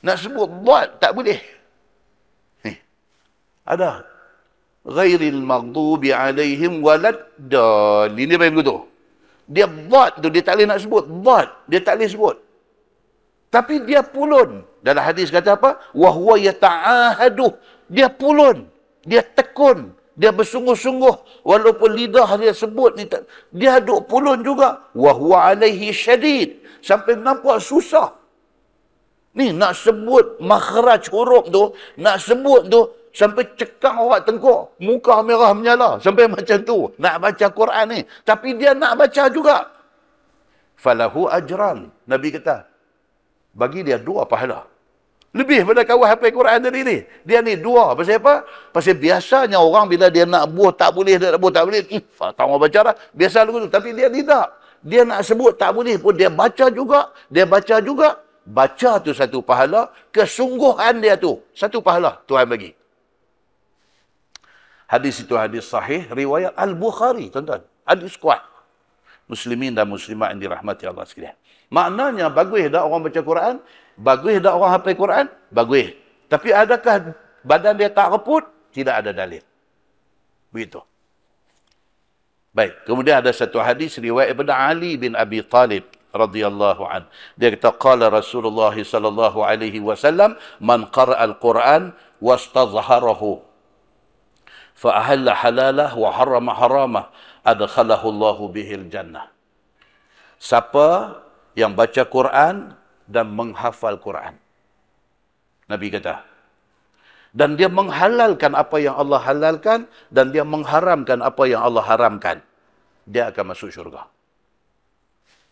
Nak sebut dad tak boleh. Ada. Ghairil maghdubi alaihim waladdallin. Ini begitu. Dia dad tu dia tak boleh nak sebut. Dad dia tak boleh sebut. Tapi dia pulun. Dalam hadis kata apa? Wa huwa yata'ahaduh. Dia pulun. Dia tekun. Dia bersungguh-sungguh. Walaupun lidah dia sebut ni, dia duk pulun juga. Wa huwa alaihi syadid. Sampai nampak susah. Ni nak sebut makhraj huruf tu, nak sebut tu, sampai cekang awak tengkuk. Muka merah menyala. Sampai macam tu. Nak baca Quran ni. Tapi dia nak baca juga. Falahu ajran. Nabi kata, bagi dia 2 pahala. Lebih pada kawan hafal Quran tadi ni. Dia ni 2. Pasal apa? Pasal biasanya orang bila dia nak buah tak boleh, dia nak buah tak boleh. Tak mau baca dah. Biasa lagu tu. Tapi dia tidak. Dia nak sebut tak boleh pun. Dia baca juga. Dia baca juga. Baca tu satu pahala. Kesungguhan dia tu. Satu pahala Tuhan bagi. Hadis itu hadis sahih. Riwayat Al-Bukhari. Tuan-tuan. Hadis kuat. Muslimin dan muslimat yang dirahmati Allah sekalian. Maknanya bagus dah orang baca Quran. Bagus dah orang hafal Quran? Bagus. Tapi adakah badan dia tak reput? Tidak ada dalil. Begitu. Baik. Kemudian ada satu hadis riwayat daripada Ali bin Abi Talib radhiyallahu an. Dia kata qala Rasulullah sallallahu alaihi wasallam man qara'a al-Quran wastazharahu fa ahalla halalah wa harrama haramah adkhalahu Allah bihil jannah. Siapa yang baca Quran dan menghafal Quran. Nabi kata. Dan dia menghalalkan apa yang Allah halalkan dan dia mengharamkan apa yang Allah haramkan. Dia akan masuk syurga.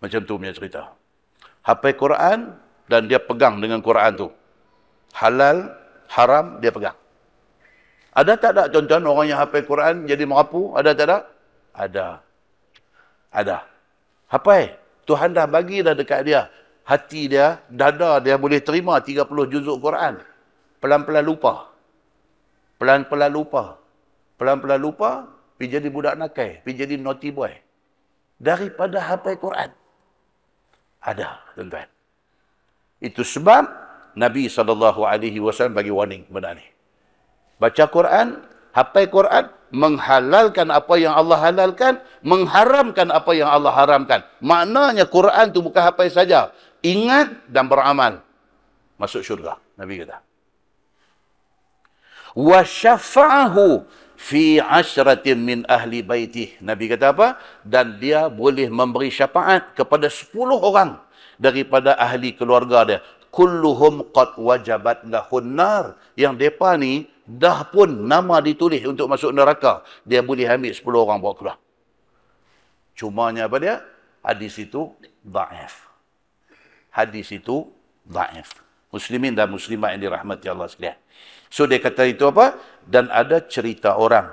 Macam tu punya cerita. Hafal Quran dan dia pegang dengan Quran tu. Halal, haram, dia pegang. Ada tak ada tuan-tuan orang yang hafal Quran jadi merapu? Ada tak ada? Ada. Ada. Hafal. Tuhan dah bagi dah dekat dia. Hati dia, dada dia boleh terima 30 juzuk Quran. Pelan-pelan lupa. Pelan-pelan lupa. Pelan-pelan lupa, pergi jadi budak nakal, pergi jadi naughty boy. Daripada hafal Quran. Ada, tuan-tuan. Itu sebab Nabi SAW bagi warning benda ni. Baca Quran, hafal Quran, menghalalkan apa yang Allah halalkan, mengharamkan apa yang Allah haramkan. Maknanya Quran tu bukan hafal saja. Ingat dan beramal. Masuk syurga. Nabi kata. Wa syafa'ahu fi 'ashratin min ahli baitih. Nabi kata apa? Dan dia boleh memberi syafaat kepada 10 orang daripada ahli keluarga dia. Kulluhum qad wajabat lahun nar. Yang depa ni dah pun nama ditulis untuk masuk neraka. Dia boleh ambil 10 orang bawa keluar. Cumanya apa dia? Hadis itu dhaif. Hadis itu dhaif. Muslimin dan muslimat yang dirahmati Allah sekalian. So dia kata itu apa? Dan ada cerita orang.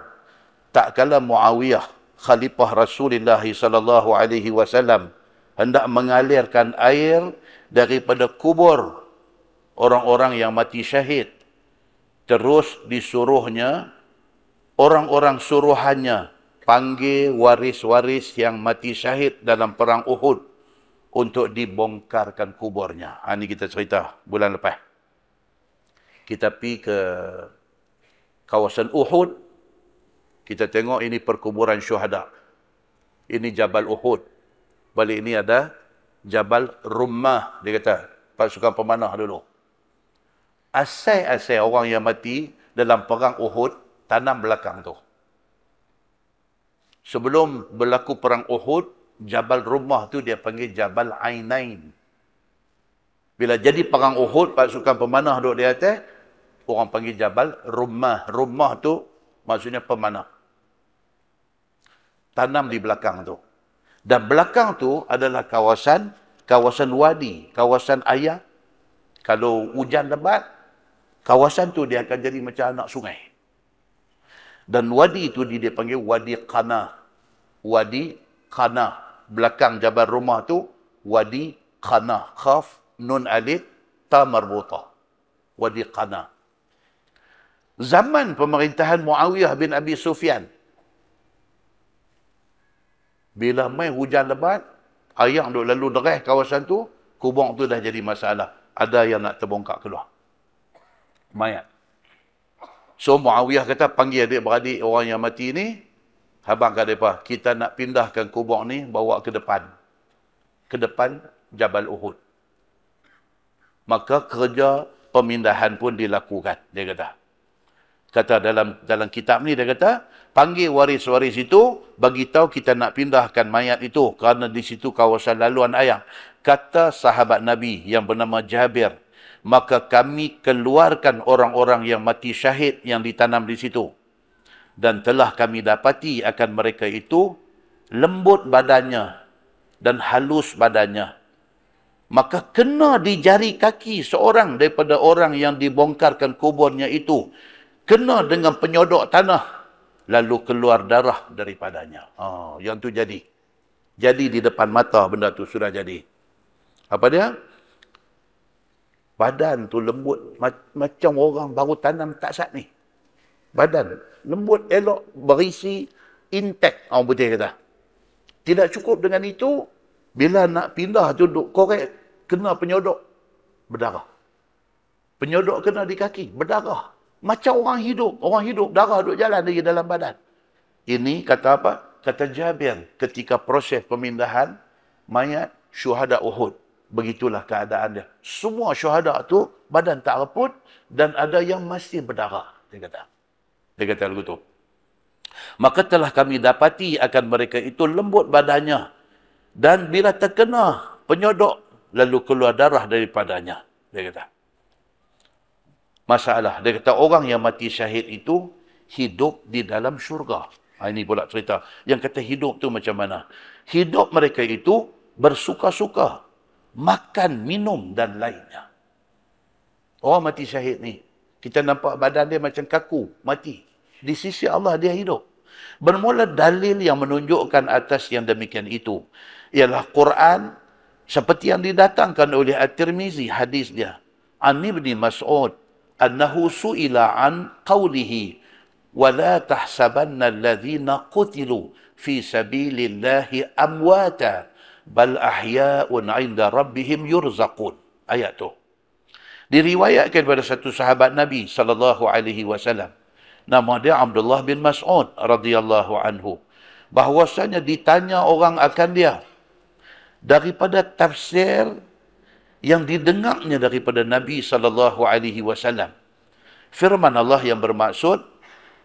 Tak kala Muawiyah, khalifah Rasulullah sallallahu alaihi wasallam hendak mengalirkan air daripada kubur orang-orang yang mati syahid. Terus disuruhnya orang-orang suruhannya panggil waris-waris yang mati syahid dalam perang Uhud untuk dibongkarkan kuburnya. Ini kita cerita bulan lepas. Kita pergi ke kawasan Uhud. Kita tengok ini perkuburan syuhada. Ini Jabal Uhud. Balik ini ada Jabal Rummah, dia kata, pasukan pemanah dulu. Asai-asai orang yang mati dalam perang Uhud, tanam belakang tu. Sebelum berlaku perang Uhud, Jabal Rummah tu dia panggil Jabal Ainain. Bila jadi perang Uhud, pasukan pemanah duduk di atas, orang panggil Jabal Rummah. Rummah tu maksudnya pemanah. Tanam di belakang tu. Dan belakang tu adalah kawasan wadi, kawasan air. Kalau hujan lebat, kawasan tu dia akan jadi macam anak sungai. Dan wadi itu dia panggil Wadi Qana. Wadi Qana. Belakang Jabal Rummah tu, Wadi Qana. Khaf, Nun Alif, Ta Marbuta. Wadi Qana. Zaman pemerintahan Muawiyah bin Abi Sufyan. Bila mai hujan lebat, air duk lalu deras kawasan tu, kubur tu dah jadi masalah. Ada yang nak terbongkar keluar. Mayat. So Muawiyah kata, panggil adik-beradik orang yang mati ni, habang kat mereka, kita nak pindahkan kubur ni, bawa ke depan. Ke depan Jabal Uhud. Maka kerja pemindahan pun dilakukan, dia kata. Kata dalam kitab ni, dia kata, panggil waris-waris itu, bagi tahu kita nak pindahkan mayat itu, kerana di situ kawasan laluan air. Kata sahabat Nabi yang bernama Jabir, maka kami keluarkan orang-orang yang mati syahid yang ditanam di situ. Dan telah kami dapati akan mereka itu lembut badannya dan halus badannya. Maka kena di jari kaki seorang daripada orang yang dibongkarkan kuburnya itu, kena dengan penyodok tanah, lalu keluar darah daripadanya. Yang tu jadi. Jadi di depan mata benda tu sudah jadi. Apa dia? Badan tu lembut macam orang baru tanam tak sat ni. Badan lembut, elok, berisi, intact, orang putih kata. Tidak cukup dengan itu, bila nak pindah tu duk korek, kena penyodok, berdarah. Penyodok kena di kaki, berdarah. Macam orang hidup, darah duk jalan lagi dalam badan. Ini kata apa? Kata Jabir, ketika proses pemindahan mayat syuhada Uhud. Begitulah keadaan dia. Semua syuhada tu badan tak reput dan ada yang masih berdarah, dia kata. Dia kata begitu. Maka telah kami dapati akan mereka itu lembut badannya dan bila terkena penyodok lalu keluar darah daripadanya, dia kata. Masalah, dia kata orang yang mati syahid itu hidup di dalam syurga. Ini pula cerita. Yang kata hidup tu macam mana? Hidup mereka itu bersuka-suka, makan, minum dan lainnya. Orang mati syahid ni, kita nampak badan dia macam kaku, mati. Di sisi Allah dia hidup. Bermula dalil yang menunjukkan atas yang demikian itu ialah Quran seperti yang didatangkan oleh At-Tirmizi, hadis dia. An Ibn Mas'ud annahu su'ila an qawlihi wa la tahsabanna alladhina qutilu fi sabilillahi amwata bal ahya'un 'inda rabbihim yurzaqun. Ayat tu diriwayatkan pada satu sahabat Nabi sallallahu alaihi wasallam. Nama dia Abdullah bin Mas'ud radhiyallahu anhu. Bahwasanya ditanya orang akan dia daripada tafsir yang didengarnya daripada Nabi sallallahu alaihi wasallam. Firman Allah yang bermaksud,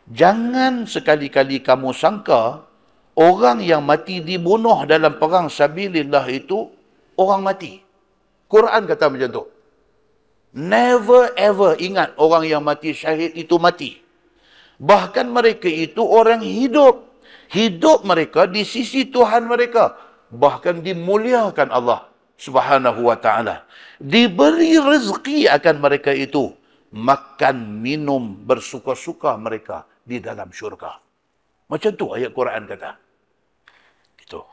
jangan sekali-kali kamu sangka orang yang mati dibunuh dalam perang sabilillah itu orang mati. Quran kata macam tu. Never ever ingat orang yang mati syahid itu mati. Bahkan mereka itu orang hidup. Hidup mereka di sisi Tuhan mereka. Bahkan dimuliakan Allah Subhanahu wa ta'ala. Diberi rezeki akan mereka itu. Makan, minum, bersuka-suka mereka di dalam syurga. Macam tu ayat Quran kata. Gitu.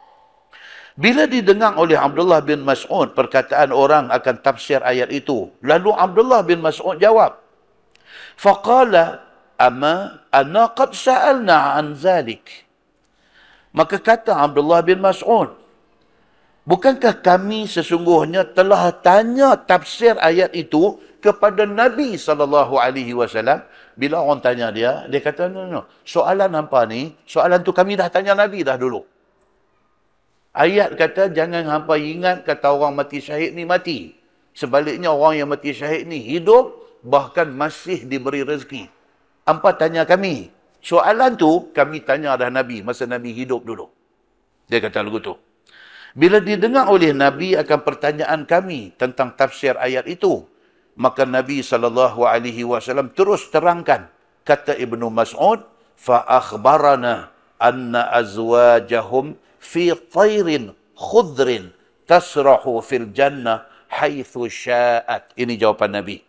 Bila didengar oleh Abdullah bin Mas'ud perkataan orang akan tafsir ayat itu, lalu Abdullah bin Mas'ud jawab, faqala ama ana qad sa'alna an zalik. Maka kata Abdullah bin Mas'ud, bukankah kami sesungguhnya telah tanya tafsir ayat itu kepada Nabi SAW? Bila orang tanya dia, dia kata, no. Soalan hampa ni, soalan tu kami dah tanya Nabi dah dulu. Ayat kata, jangan hampa ingat kata orang mati syahid ni mati. Sebaliknya orang yang mati syahid ni hidup, bahkan masih diberi rezeki. Hampa tanya kami. Soalan tu, kami tanya dah Nabi, masa Nabi hidup dulu. Dia kata lagu tu. Bila didengar oleh Nabi akan pertanyaan kami tentang tafsir ayat itu, maka Nabi SAW terus terangkan. Kata Ibnu Mas'ud, فَأَخْبَرَنَا أَنَّ أَزْوَاجَهُمْ فِي طَيْرٍ خُضْرٍ تَسْرَحُ فِي الْجَنَّةِ حَيْثُ شَاءَتْ. Ini jawapan Nabi.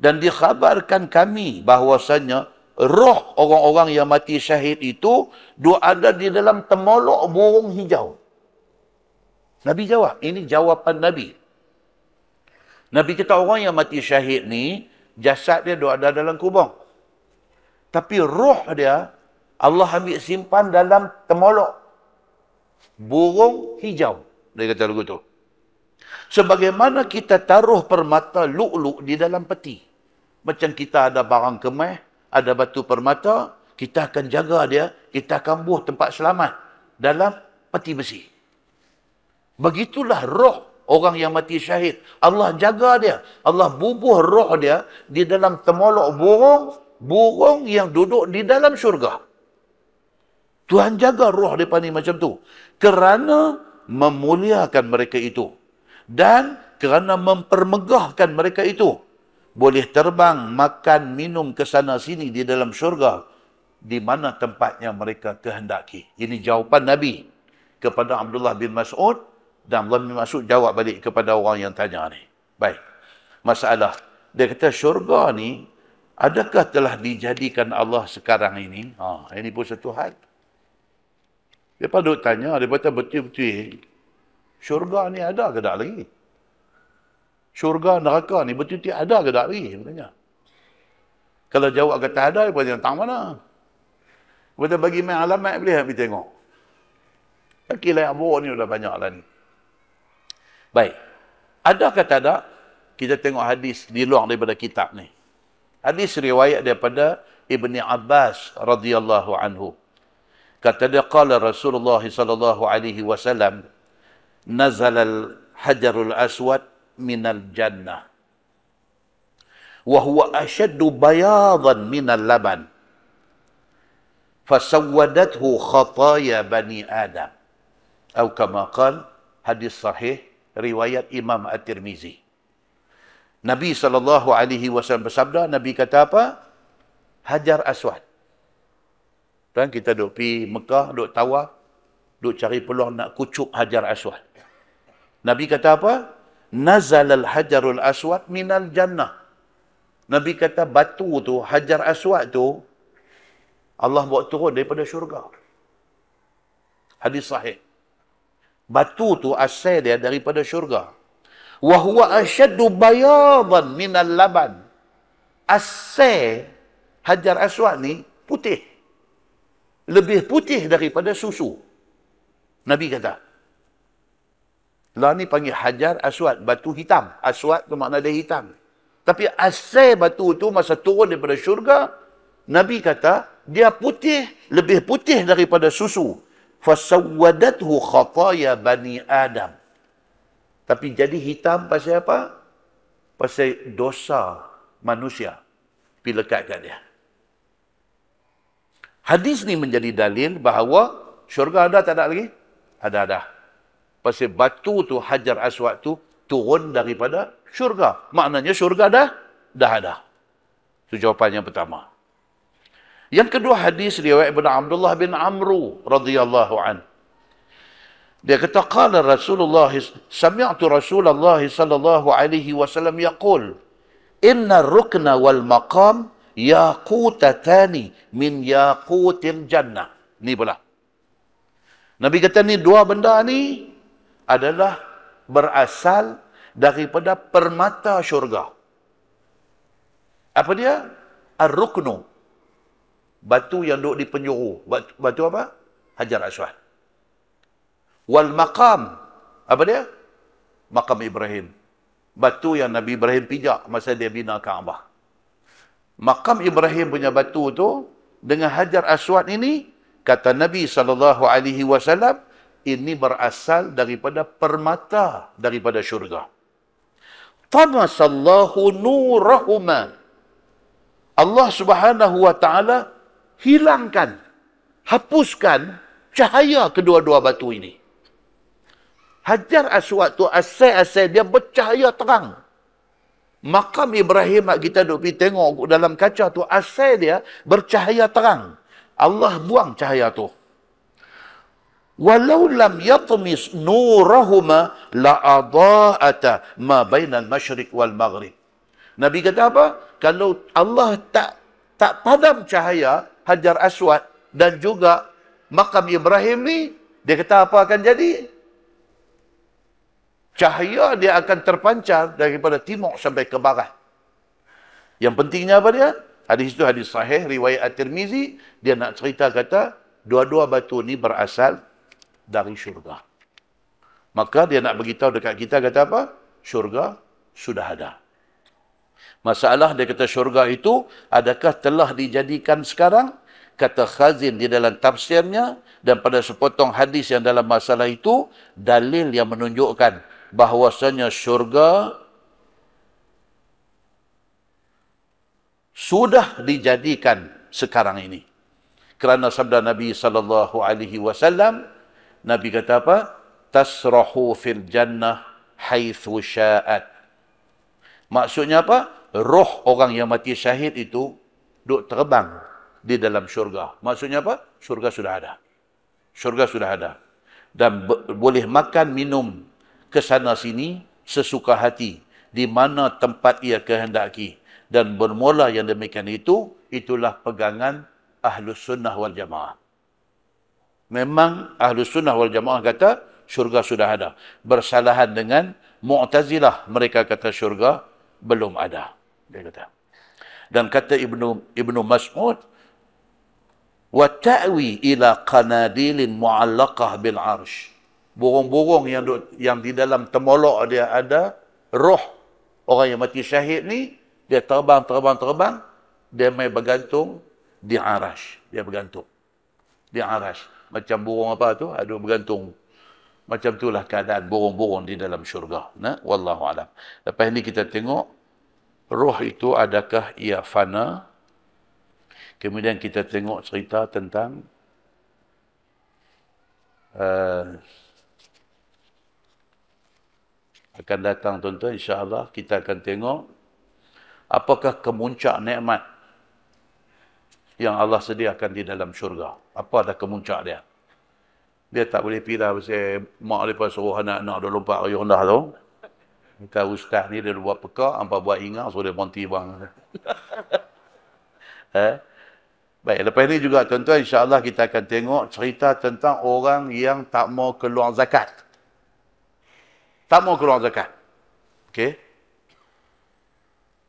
Dan dikhabarkan kami bahawasanya roh orang-orang yang mati syahid itu ada di dalam temolok burung hijau. Nabi jawab. Ini jawapan Nabi. Nabi kata orang yang mati syahid ni, jasad dia ada dalam kubur. Tapi roh dia, Allah ambil simpan dalam temolok burung hijau. Dia kata lagu tu. Sebagaimana kita taruh permata lu'lu' di dalam peti. Macam kita ada barang kemah, ada batu permata, kita akan jaga dia, kita akan buh tempat selamat dalam peti besi. Begitulah roh orang yang mati syahid. Allah jaga dia. Allah bubuh roh dia di dalam temolok burung yang duduk di dalam syurga. Tuhan jaga roh mereka ni macam tu. Kerana memuliakan mereka itu. Dan kerana mempermegahkan mereka itu. Boleh terbang, makan, minum ke sana sini di dalam syurga. Di mana tempatnya mereka kehendaki. Ini jawapan Nabi kepada Abdullah bin Mas'ud. Dan Abdullah bin Mas'ud jawab balik kepada orang yang tanya ni. Baik. Masalah. Dia kata syurga ni, adakah telah dijadikan Allah sekarang ini? Ini pun satu hal. Dia duk tanya, dia kata betul-betul syurga ni ada ke tak lagi? Syurga neraka ni betul-betul ada ke tak lagi? Dia tanya. Kalau jawab kata ada, dia kata tak mana? Dia kata bagi main alamat boleh pergi tengok. Laki layak buruk ni dah banyak lah ni. Baik. Ada kata ada? Kita tengok hadis di luar daripada kitab ni. Hadis riwayat daripada Ibni Abbas radhiyallahu anhu. Kata dia, qala Rasulullah sallallahu alaihi wasallam, nazala al-hajarul aswad minal jannah. Wa huwa ashaddu bayadan minal laban. Fasawwadathu khataya bani Adam. Atau kama qala, hadis sahih, riwayat Imam At-Tirmizi. Nabi SAW bersabda, Nabi kata apa? Hajar aswad. Dan kita duk pergi Mekah, duk tawaf, duk cari peluang nak kucup hajar aswad. Nabi kata apa? Nazalal hajarul aswad minal jannah. Nabi kata batu tu, hajar aswad tu, Allah bawa turun daripada syurga. Hadis sahih. Batu tu asal dia daripada syurga. Wa huwa ashaddu bayadan minal laban. Asal hajar aswad ni putih. Lebih putih daripada susu. Nabi kata. Lah ni panggil hajar aswad, batu hitam. Aswad tu makna dia hitam. Tapi asal batu tu masa turun daripada syurga, Nabi kata dia putih, lebih putih daripada susu. Fasawwadathu khataya bani Adam. Tapi jadi hitam pasal apa? Pasal dosa manusia. Pergi lekat kat dia. Hadis ni menjadi dalil bahawa syurga ada tak ada lagi? Ada. Pasal batu tu, hajar aswad tu, turun daripada syurga. Maknanya syurga dah ada. Itu jawapan yang pertama. Yang kedua hadis riwayat Ibn Abdullah bin Amru radhiyallahu an. Dia kata qala Rasulullah sami'tu Rasulullah sallallahu alaihi wasallam yaqul inna rukna wal maqam yaqutatani min yaqutil jannah. Ni pula. Nabi kata ni dua benda ni adalah berasal daripada permata syurga. Apa dia? Ar-ruknu. Batu yang duduk di penjuru. Batu apa? Hajar aswad. Wal maqam. Apa dia? Maqam Ibrahim. Batu yang Nabi Ibrahim pijak masa dia bina Kaabah. Maqam Ibrahim punya batu tu dengan hajar aswad ini, kata Nabi SAW, ini berasal daripada permata daripada syurga. Tamasallahu nurahuma. Allah Subhanahu wa taala hilangkan, hapuskan cahaya kedua-dua batu ini. Hajar Aswad tu asal-asal dia bercahaya terang. Makam Ibrahim kita duk pergi tengok dalam kaca tu, asal dia bercahaya terang. Allah buang cahaya tu. Walau lam yatmis nurahuma la adaa'ata ma bainal masyriq wal maghrib. Nabi kata apa? Kalau Allah tak padam cahaya Hajar Aswad dan juga makam Ibrahim ni, dia kata apa akan jadi? Cahaya dia akan terpancar daripada timur sampai ke barat. Yang pentingnya apa dia? Hadis itu hadis sahih, riwayat At-Tirmizi. Dia nak cerita kata, dua-dua batu ni berasal dari syurga. Maka dia nak beritahu dekat kita, kata apa? Syurga sudah ada. Masalah dia kata syurga itu, adakah telah dijadikan sekarang? Kata Khazin di dalam tafsirnya, dan pada sepotong hadis yang dalam masalah itu, dalil yang menunjukkan bahwasanya syurga sudah dijadikan sekarang ini. Kerana sabda Nabi sallallahu alaihi wasallam, Nabi kata apa? Tasrahu fil jannah haitsu sya'at. Maksudnya apa? Roh orang yang mati syahid itu duk terbang di dalam syurga. Maksudnya apa? Syurga sudah ada. Syurga sudah ada. Dan boleh makan, minum ke sana sini sesuka hati di mana tempat ia kehendaki. Dan bermula yang demikian itu, itulah pegangan Ahlus Sunnah wal Jamaah. Memang Ahlus Sunnah wal Jamaah kata syurga sudah ada. Bersalahan dengan Mu'tazilah, mereka kata syurga belum ada. Dia kata. Dan kata Ibnu Mas'ud, wa ta'wi ila qanadilin mu'allaqah bil arsh. Burung-burung yang di dalam temolok dia ada roh orang yang mati syahid ni, dia terbang, dia mai bergantung di arash. Dia bergantung di arash. Macam burung apa tu? Ada bergantung. Macam itulah keadaan burung-burung di dalam syurga. Nah, wallahu alam. Lepas ni kita tengok roh itu adakah ia fana? Kemudian kita tengok cerita tentang akan datang tuan-tuan, insya-Allah kita akan tengok apakah kemuncak nikmat yang Allah sediakan di dalam syurga. Apa dah kemuncak dia? Dia tak boleh pilih pasal mak dia suruh anak-anak dia lompat ayuh rendah tu. Kata ustaz ni dia buat pekak, hampa buat ingat suruh dia berhenti bang. Baik, lepas ni juga tuan-tuan, insya-Allah kita akan tengok cerita tentang orang yang tak mau keluar zakat. Tak mau keluar zakat. Okey.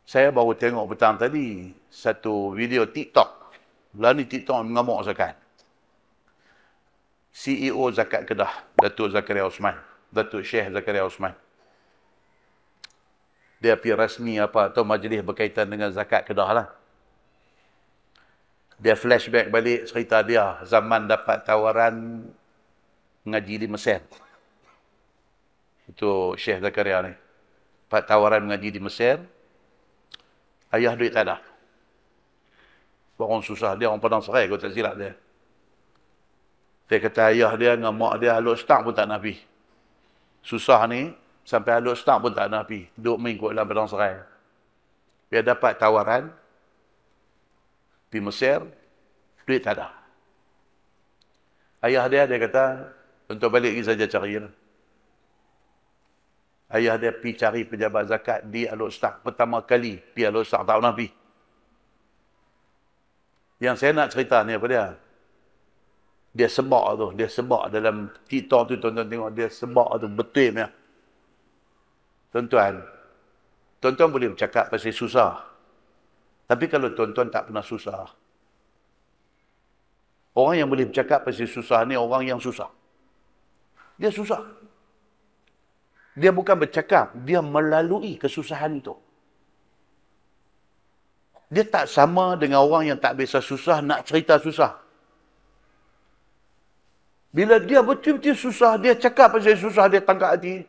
Saya baru tengok petang tadi satu video TikTok. Lah ni TikTok mengamuk zakat. CEO Zakat Kedah, Datuk Zakaria Osman, Datuk Syekh Zakaria Osman. Dia pergi rasmi apa atau majlis berkaitan dengan zakat Kedah lah. Dia flashback balik cerita dia zaman dapat tawaran mengaji di Mesir. Itu Syekh Zakaria ni. Dapat tawaran mengaji di Mesir. Ayah duit tak ada. Orang susah. Dia orang Padang Serai, kalau tak silap dia. Dia kata ayah dia dengan mak dia haluk start pun tak nak pergi. Susah ni, sampai haluk start pun tak nak pergi. Duduk minggu dalam Padang Serai. Dia dapat tawaran pergi Mesir, duit tak ada. Ayah dia kata, untuk balik pergi saja cari. Ayah dia pergi cari pejabat zakat di Al-Ustaz. Pertama kali pergi Al-Ustaz, tak pernah pergi. Yang saya nak cerita ni apa dia? Dia sebab tu. Dia sebab dalam TikTok tu, tuan-tuan tengok. Dia sebab tu betul ya. Tuan-tuan, tuan-tuan boleh bercakap pasal susah. Tapi kalau tuan-tuan tak pernah susah, orang yang boleh bercakap pasal susah ni orang yang susah. Dia susah. Dia bukan bercakap, dia melalui kesusahan itu. Dia tak sama dengan orang yang tak biasa susah nak cerita susah. Bila dia betul-betul susah, dia cakap pasal susah, dia tangkap hati.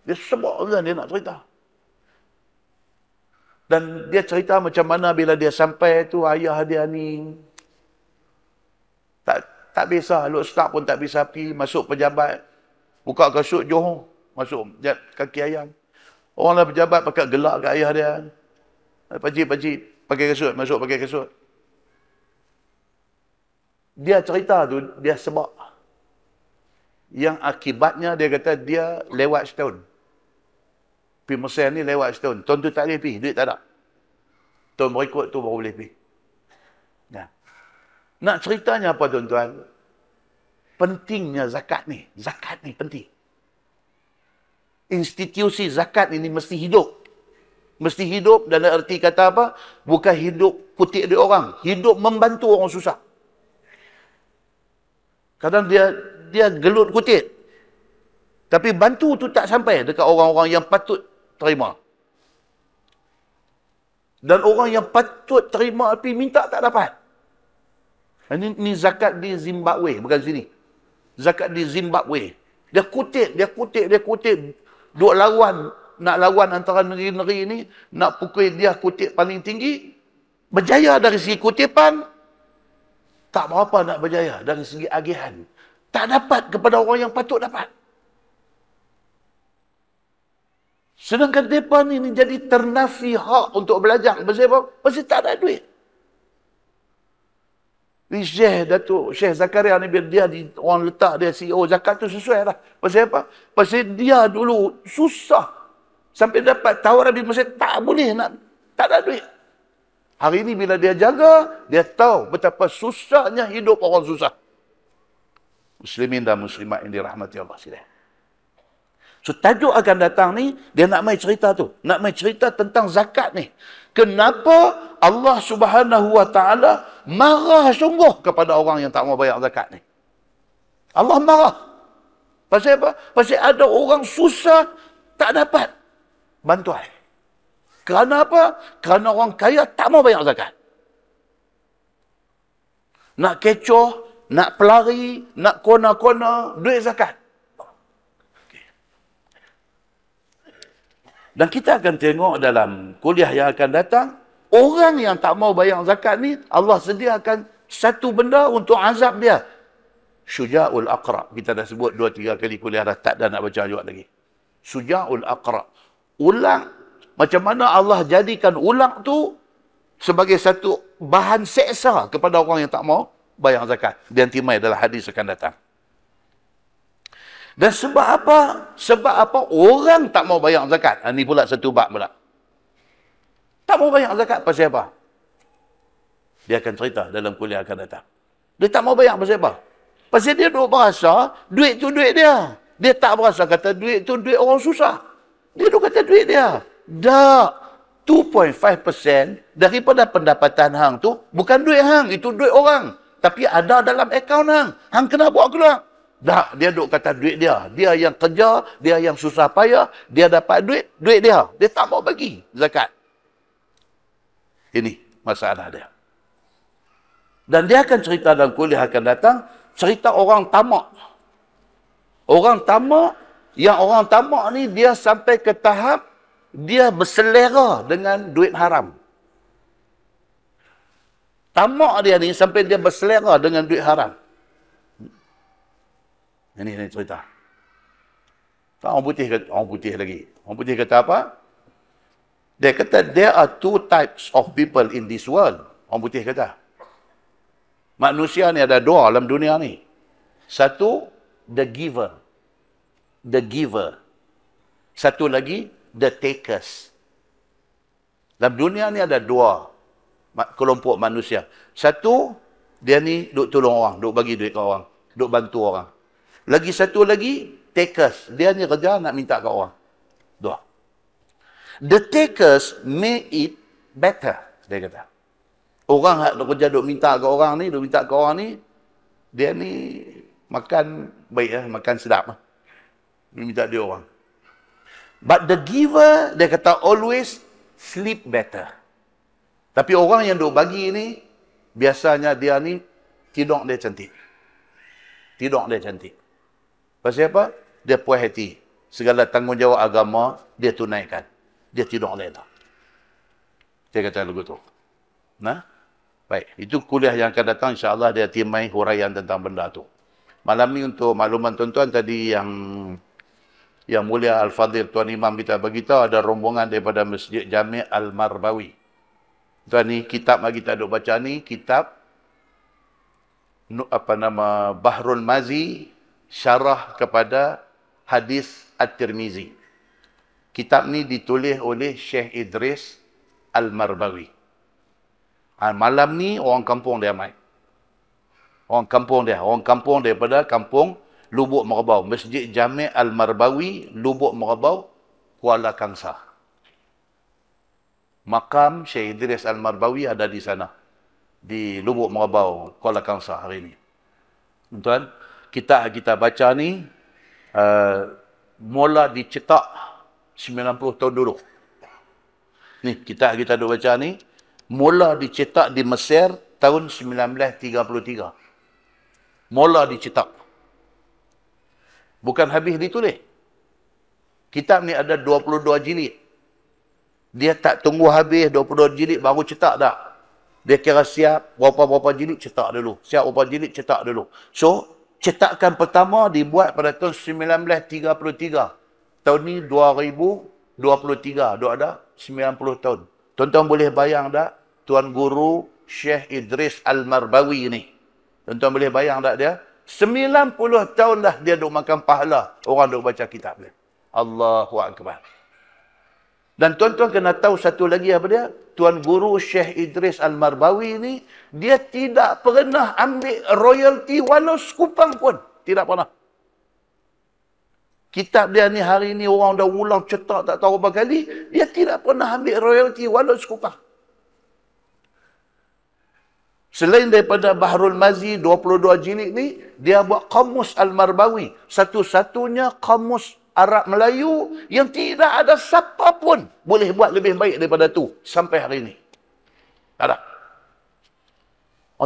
Dia sebab kan dia nak cerita. Dan dia cerita macam mana bila dia sampai tu, ayah dia ni tak biasa, Lok Start pun tak bisa pergi, masuk pejabat, buka kasut Johor, masuk kaki ayam. Orang lah pejabat pakai gelak kat ayah dia. Pakcik, pakai kasut, masuk pakai kasut. Dia cerita tu, dia sebab. Yang akibatnya dia kata dia lewat setahun. Pergi Mesir ni lewat setahun. Tahun tu tak boleh pergi, duit tak ada. Tahun berikut tu baru boleh pergi. Ya. Nak ceritanya apa tuan-tuan? Pentingnya zakat ni. Zakat ni penting. Institusi zakat ini mesti hidup. Mesti hidup dan erti kata apa? Bukan hidup kutip duit orang. Hidup membantu orang susah. Kadang dia gelut kutip. Tapi bantu tu tak sampai dekat orang-orang yang patut terima. Dan orang yang patut terima tapi minta tak dapat. Ini zakat di Zimbabwe, bukan sini. Zakat di Zimbabwe. Dia kutip. Duk lawan, nak lawan antara negeri-negeri ini, nak pukul dia kutip paling tinggi. Berjaya dari segi kutipan, tak berapa nak berjaya dari segi agihan. Tak dapat kepada orang yang patut dapat. Sedangkan mereka ni jadi ternafi hak untuk belajar. Pasal apa? Pasal tak ada duit. Syekh Zakaria ni dia orang letak dia CEO zakat tu sesuai lah. Pasal apa? Pasal dia dulu susah. Sampai dapat tawaran di Mesir, tak boleh nak, tak ada duit. Hari ini bila dia jaga, dia tahu betapa susahnya hidup orang susah. Muslimin dan muslimat yang dirahmati Allah sekalian. So tajuk akan datang ni, dia nak main cerita tu. Nak main cerita tentang zakat ni. Kenapa Allah Subhanahu Wa Taala marah sungguh kepada orang yang tak mau bayar zakat ni? Allah marah. Pasal apa? Pasal ada orang susah tak dapat bantuan. Kerana apa? Kerana orang kaya tak mau bayar zakat. Nak kecoh, nak pelari, nak kona-kona, duit zakat. Dan kita akan tengok dalam kuliah yang akan datang, orang yang tak mau bayar zakat ni, Allah sediakan satu benda untuk azab dia. Syuja'ul Aqra. Kita dah sebut 2-3 kali kuliah dah, tak dah nak baca juga lagi. Syuja'ul Aqra. Ulang. Macam mana Allah jadikan ulang tu sebagai satu bahan seksa kepada orang yang tak mau bayar zakat. Dan timai dalam hadis akan datang. Dan sebab apa? Sebab apa orang tak mau bayar zakat? Ini pula satu bab pula. Tak mau bayar zakat pasal apa? Dia akan cerita dalam kuliah akan datang. Dia tak mau bayar pasal apa? Pasal dia duk berasa duit tu duit dia. Dia tak berasa kata duit tu duit orang susah. Dia duk kata duit dia. Dah 2.5% daripada pendapatan hang tu bukan duit hang, itu duit orang. Tapi ada dalam akaun hang. Hang kena buat keluar. Dah, dia duk kata duit dia. Dia yang kerja, dia yang susah payah, dia dapat duit, duit dia. Dia tak mau bagi zakat. Ini masalah dia. Dan dia akan cerita dalam kuliah akan datang, cerita orang tamak. Orang tamak, yang orang tamak ni dia sampai ke tahap dia berselera dengan duit haram. Tamak dia ni sampai dia berselera dengan duit haram. Ini cerita. Orang putih lagi. Orang putih kata apa? Dia kata, there are two types of people in this world. Orang putih kata. Manusia ni ada dua dalam dunia ni. Satu, the giver. The giver. Satu lagi, the takers. Dalam dunia ni ada dua kelompok manusia. Satu, dia ni duk tolong orang, duk bagi duit ke orang, duk bantu orang. Lagi satu lagi, takers. Dia ni kerja nak minta ke orang. Dua. The takers make it better, dia kata. Orang yang kerja duk minta ke orang ni, dia ni makan baik, makan sedap. Dia minta dia orang. But the giver, dia kata always sleep better. Tapi orang yang duk bagi ni, biasanya dia ni tidur dia cantik. Tidur dia cantik. Pasal apa? Dia puas hati. Segala tanggungjawab agama, dia tunaikan. Dia tidur lela. Dia kata lagu tu. Nah? Baik. Itu kuliah yang akan datang, insyaAllah dia timai huraian tentang benda tu. Malam ni untuk makluman tuan-tuan, tadi yang mulia Al-Fadhil Tuan Imam kita beritahu ada rombongan daripada Masjid Jami' Al-Marbawi. Tuan ni, kitab yang kita duk baca ni, kitab Bahrul Mazi, syarah kepada hadis At-Tirmizi. Kitab ni ditulis oleh Syekh Idris Al-Marbawi. Malam ni orang kampung dia mai. Orang kampung daripada kampung Lubuk Merbau. Masjid Jami' Al-Marbawi, Lubuk Merbau, Kuala Kangsar. Makam Syekh Idris Al-Marbawi ada di sana. Di Lubuk Merbau, Kuala Kangsar hari ini. Tuan, kita baca ni, mula dicetak 90 tahun dulu. Ni, kita duk baca ni, mula dicetak di Mesir tahun 1933. Mula dicetak. Bukan habis ditulis. Kitab ni ada 22 jilid. Dia tak tunggu habis 22 jilid baru cetak tak. Dia kira siap berapa-berapa jilid cetak dulu. Siap berapa jilid cetak dulu. So, cetakan pertama dibuat pada tahun 1933. Tahun ni 2023. Dua ada 90 tahun. Tuan-tuan boleh bayang tak? Tuan Guru Syekh Idris Al-Marbawi ni. Tuan-tuan boleh bayang tak dia? 90 tahun dah dia duk makan pahala. Orang duk baca kitab dia. Allahu Akbar. Dan tuan-tuan kena tahu satu lagi apa dia? Tuan Guru Syekh Idris Al-Marbawi ni, dia tidak pernah ambil royalty walau sekupang pun. Tidak pernah. Kitab dia ni hari ni orang dah ulang cetak tak tahu berapa kali. Dia tidak pernah ambil royalty walau sekupang. Selain daripada Bahrul Mazi 22 jilid ni, dia buat Kamus Al-Marbawi. Satu-satunya kamus Arab Melayu yang tidak ada siapa pun boleh buat lebih baik daripada tu sampai hari ini. Tak ada.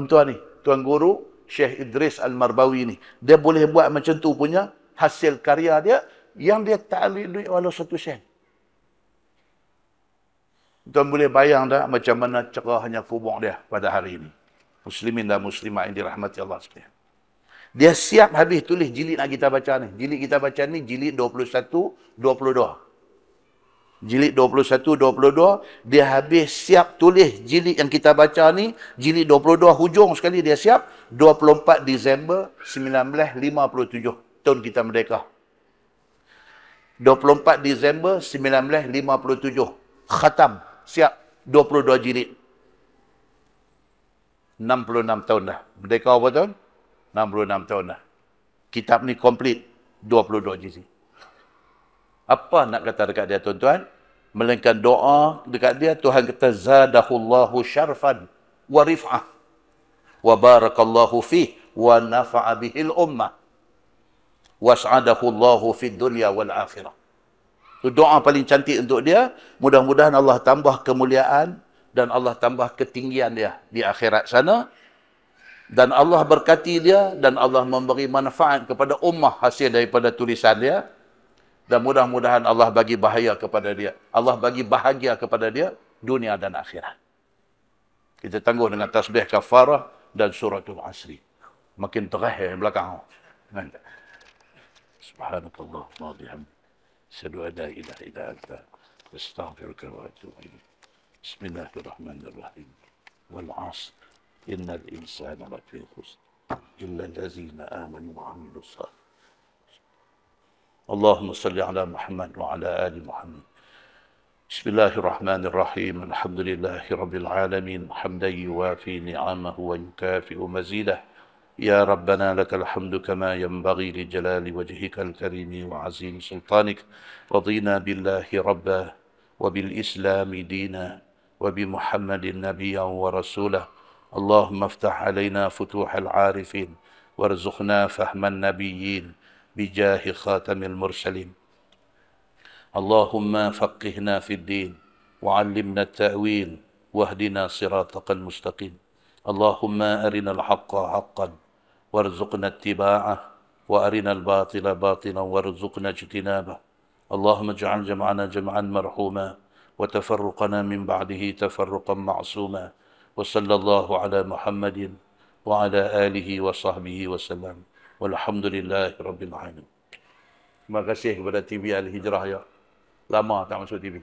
Tuan ni, Tuan Guru Syekh Idris Al-Marbawi ni, dia boleh buat macam tu punya hasil karya dia yang dia tak ambil duit walau satu sen. Tuan boleh bayang tak macam mana cerahnya kubur dia pada hari ini. Muslimin dan muslimat yang dirahmati Allah sekalian. Dia siap habis tulis jilid nak kita baca ni. Jilid kita baca ni jilid 21, 22. Jilid 21, 22. Dia habis siap tulis jilid yang kita baca ni. Jilid 22 hujung sekali dia siap. 24 Disember 1957. Tahun kita merdeka. 24 Disember 1957. Khatam. Siap. 22 jilid. 66 tahun dah. Merdeka berapa tahun? 66 tahun dah. Kitab ni komplit 22 jilid. Apa nak kata dekat dia tuan-tuan? Melainkan doa dekat dia, Tuhan kata zadahullahu syarfan wa rif'ah wa barakallahu fih wa nafa'a bihil ummah was'adahullahu fid dunya wal akhirah. Itu doa paling cantik untuk dia. Mudah-mudahan Allah tambah kemuliaan dan Allah tambah ketinggian dia di akhirat sana. Dan Allah berkati dia dan Allah memberi manfaat kepada ummah hasil daripada tulisan dia. Dan mudah-mudahan Allah bagi bahaya kepada dia. Allah bagi bahagia kepada dia dunia dan akhirat. Kita tangguh dengan tasbih kafarah dan suratul asri. Makin terakhir belakang. Subhanakallah wa bihamdih. Asyhadu an la ilaha illa anta astaghfiruka wa atubu ilaik. Bismillahirrahmanirrahim. Wal 'ashr. Innal insana lafi khusr. Illa allazina amanu wa 'amilus salih. Allahumma salli ala Muhammad wa ala ali Muhammad. Bismillahirrahmanirrahim. Alhamdulillahi rabbil alamin. Hamdan yuwafi ni'amahu wa yukafi'u mazidah. Ya Rabbana lakal hamdu kama yanbaghi li jalali wajhikal karimi wa azim sultanik. Radina billahi rabba wa bil islami dina wa bi Muhammadin nabiyyan wa rasulah. Allahumma aftah alaina futuhal arifin warzuqna fahman nabiyyin bijahi khatamil mursalin. Allahumma faqihna fid din wa'allimna at-ta'wil wahdina siratal mustaqim. Allahumma arina al-haqqa haqqan وارزقنا اتباعه وأرنا الباطل باطلا وارزقنا اجتنابه. اللهم اجعل جمعنا جمعا مرحوما وتفرقنا من بعده تفرقا معصوما. وصلى الله على محمد وعلى آله وصحبه وسلم والحمد لله رب العالمين. Terima kasih kepada TV Al Hijrah ya. Lama tak masuk TV.